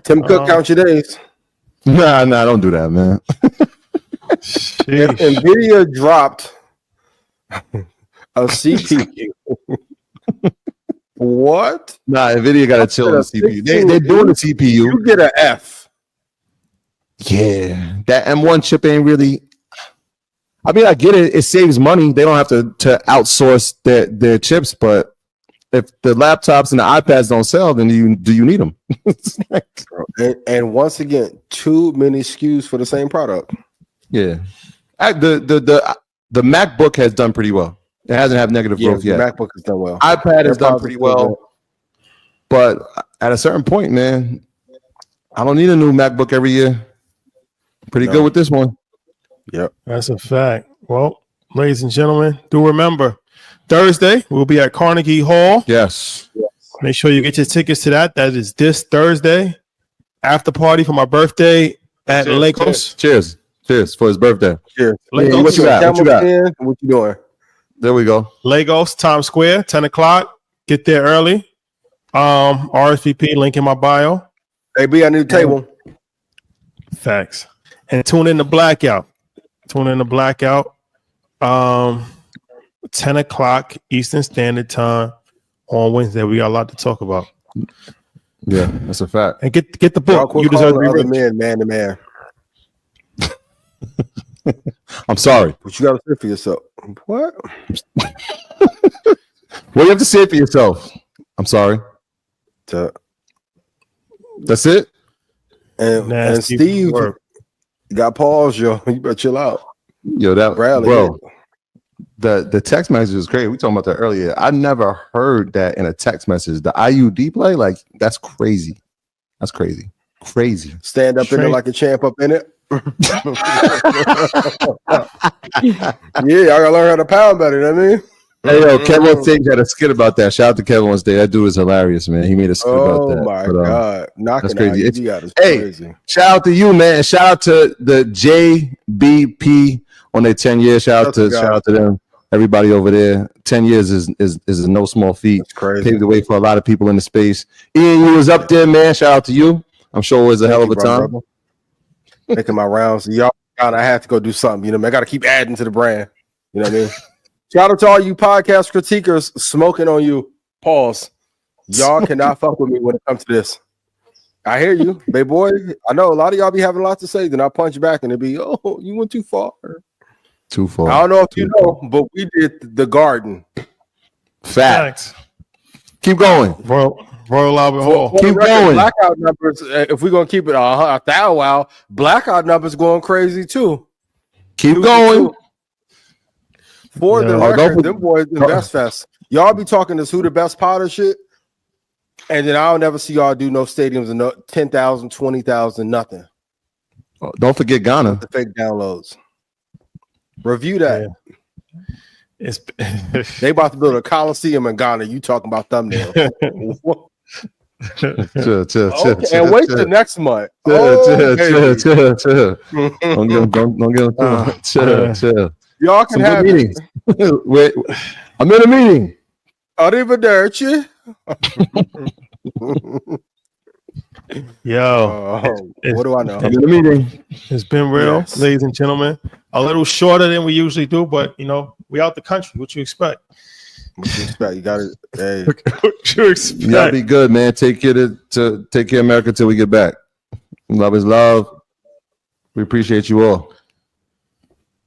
Tim Cook, count your days. Nah, don't do that, man. Nvidia dropped a CPU. What? Nah, Nvidia got to chill on the CPU. They're doing the CPU. You get an F. Yeah, that M1 chip ain't really. I mean, I get it. It saves money. They don't have to outsource their chips. But if the laptops and the iPads don't sell, then do you need them? and once again, too many SKUs for the same product. Yeah, the MacBook has done pretty well. It hasn't had negative growth yet. The MacBook has done well. iPad has done pretty well. But at a certain point, man, I don't need a new MacBook every year. Pretty good with this one. Yep. That's a fact. Well, ladies and gentlemen, do remember Thursday we'll be at Carnegie Hall. Yes. Make sure you get your tickets to that. That is this Thursday. After party for my birthday at Lagos. Cheers for his birthday. Cheers. Lagos. What you got? What you doing? There we go. Lagos, Times Square, 10 o'clock. Get there early. RSVP, link in my bio. Hey, B, I need a table. Facts. And tune in to Blackout. 10 o'clock Eastern Standard Time on Wednesday. We got a lot to talk about. Yeah, that's a fact. And get the book. You deserve to be rich. Man to man. I'm sorry. But you got to say for yourself. What? What do you have to say for yourself? I'm sorry. That's it. And Steve got paused, yo. You better chill out. Yo, that Bradley, bro. The text message is crazy. We talking about that earlier. I never heard that in a text message. The IUD play, like that's crazy. That's crazy. Crazy. Stand up in it like a champ up in it. Yeah, I gotta learn how to pound better, you know what I mean? Hey yo, Kevin Sage had a skit about that. Shout out to Kevin Wednesday. That dude is hilarious, man. He made a skit about that. Oh my god, that's crazy. Crazy. Shout out to you, man. Shout out to the JBP on their 10 years. Shout out to them. Everybody over there. 10 years is no small feat. That's crazy. Paved the way for a lot of people in the space. Ian, you was up there, man. Shout out to you. I'm sure it was a hell of a time. Brother. Making my rounds. Y'all gotta have to go do something. You know, man, I gotta keep adding to the brand. You know what I mean? Shout out to all you podcast critiquers smoking on you. Pause. Y'all cannot fuck with me when it comes to this. I hear you, baby boy. I know a lot of y'all be having a lot to say. Then I punch back and it be, oh, you went too far. Too far. I don't know if you know, but we did the garden. Facts. Keep going. Royal Albert Hall. Keep going. Blackout numbers. If we're gonna keep it a thou wow, blackout numbers going crazy too. Keep going. For the record, them boys the best fest. Y'all be talking this who the best Potter shit, and then I'll never see y'all do no stadiums and no 10,000, 20,000, nothing. Oh, don't forget Ghana. The fake downloads. Review that. Yeah. They about to build a Coliseum in Ghana. You talking about thumbnail? Chill. And wait till next month. Chill. Don't get them. Chill. Y'all can have meetings. Wait, I'm in a meeting. Arrivederci. Yo, what do I know? I'm in a meeting. It's been real, ladies and gentlemen. A little shorter than we usually do, but you know, we out the country. What you expect? You got it. Hey. What you expect? You gotta be good, man. Take care of America till we get back. Love is love. We appreciate you all.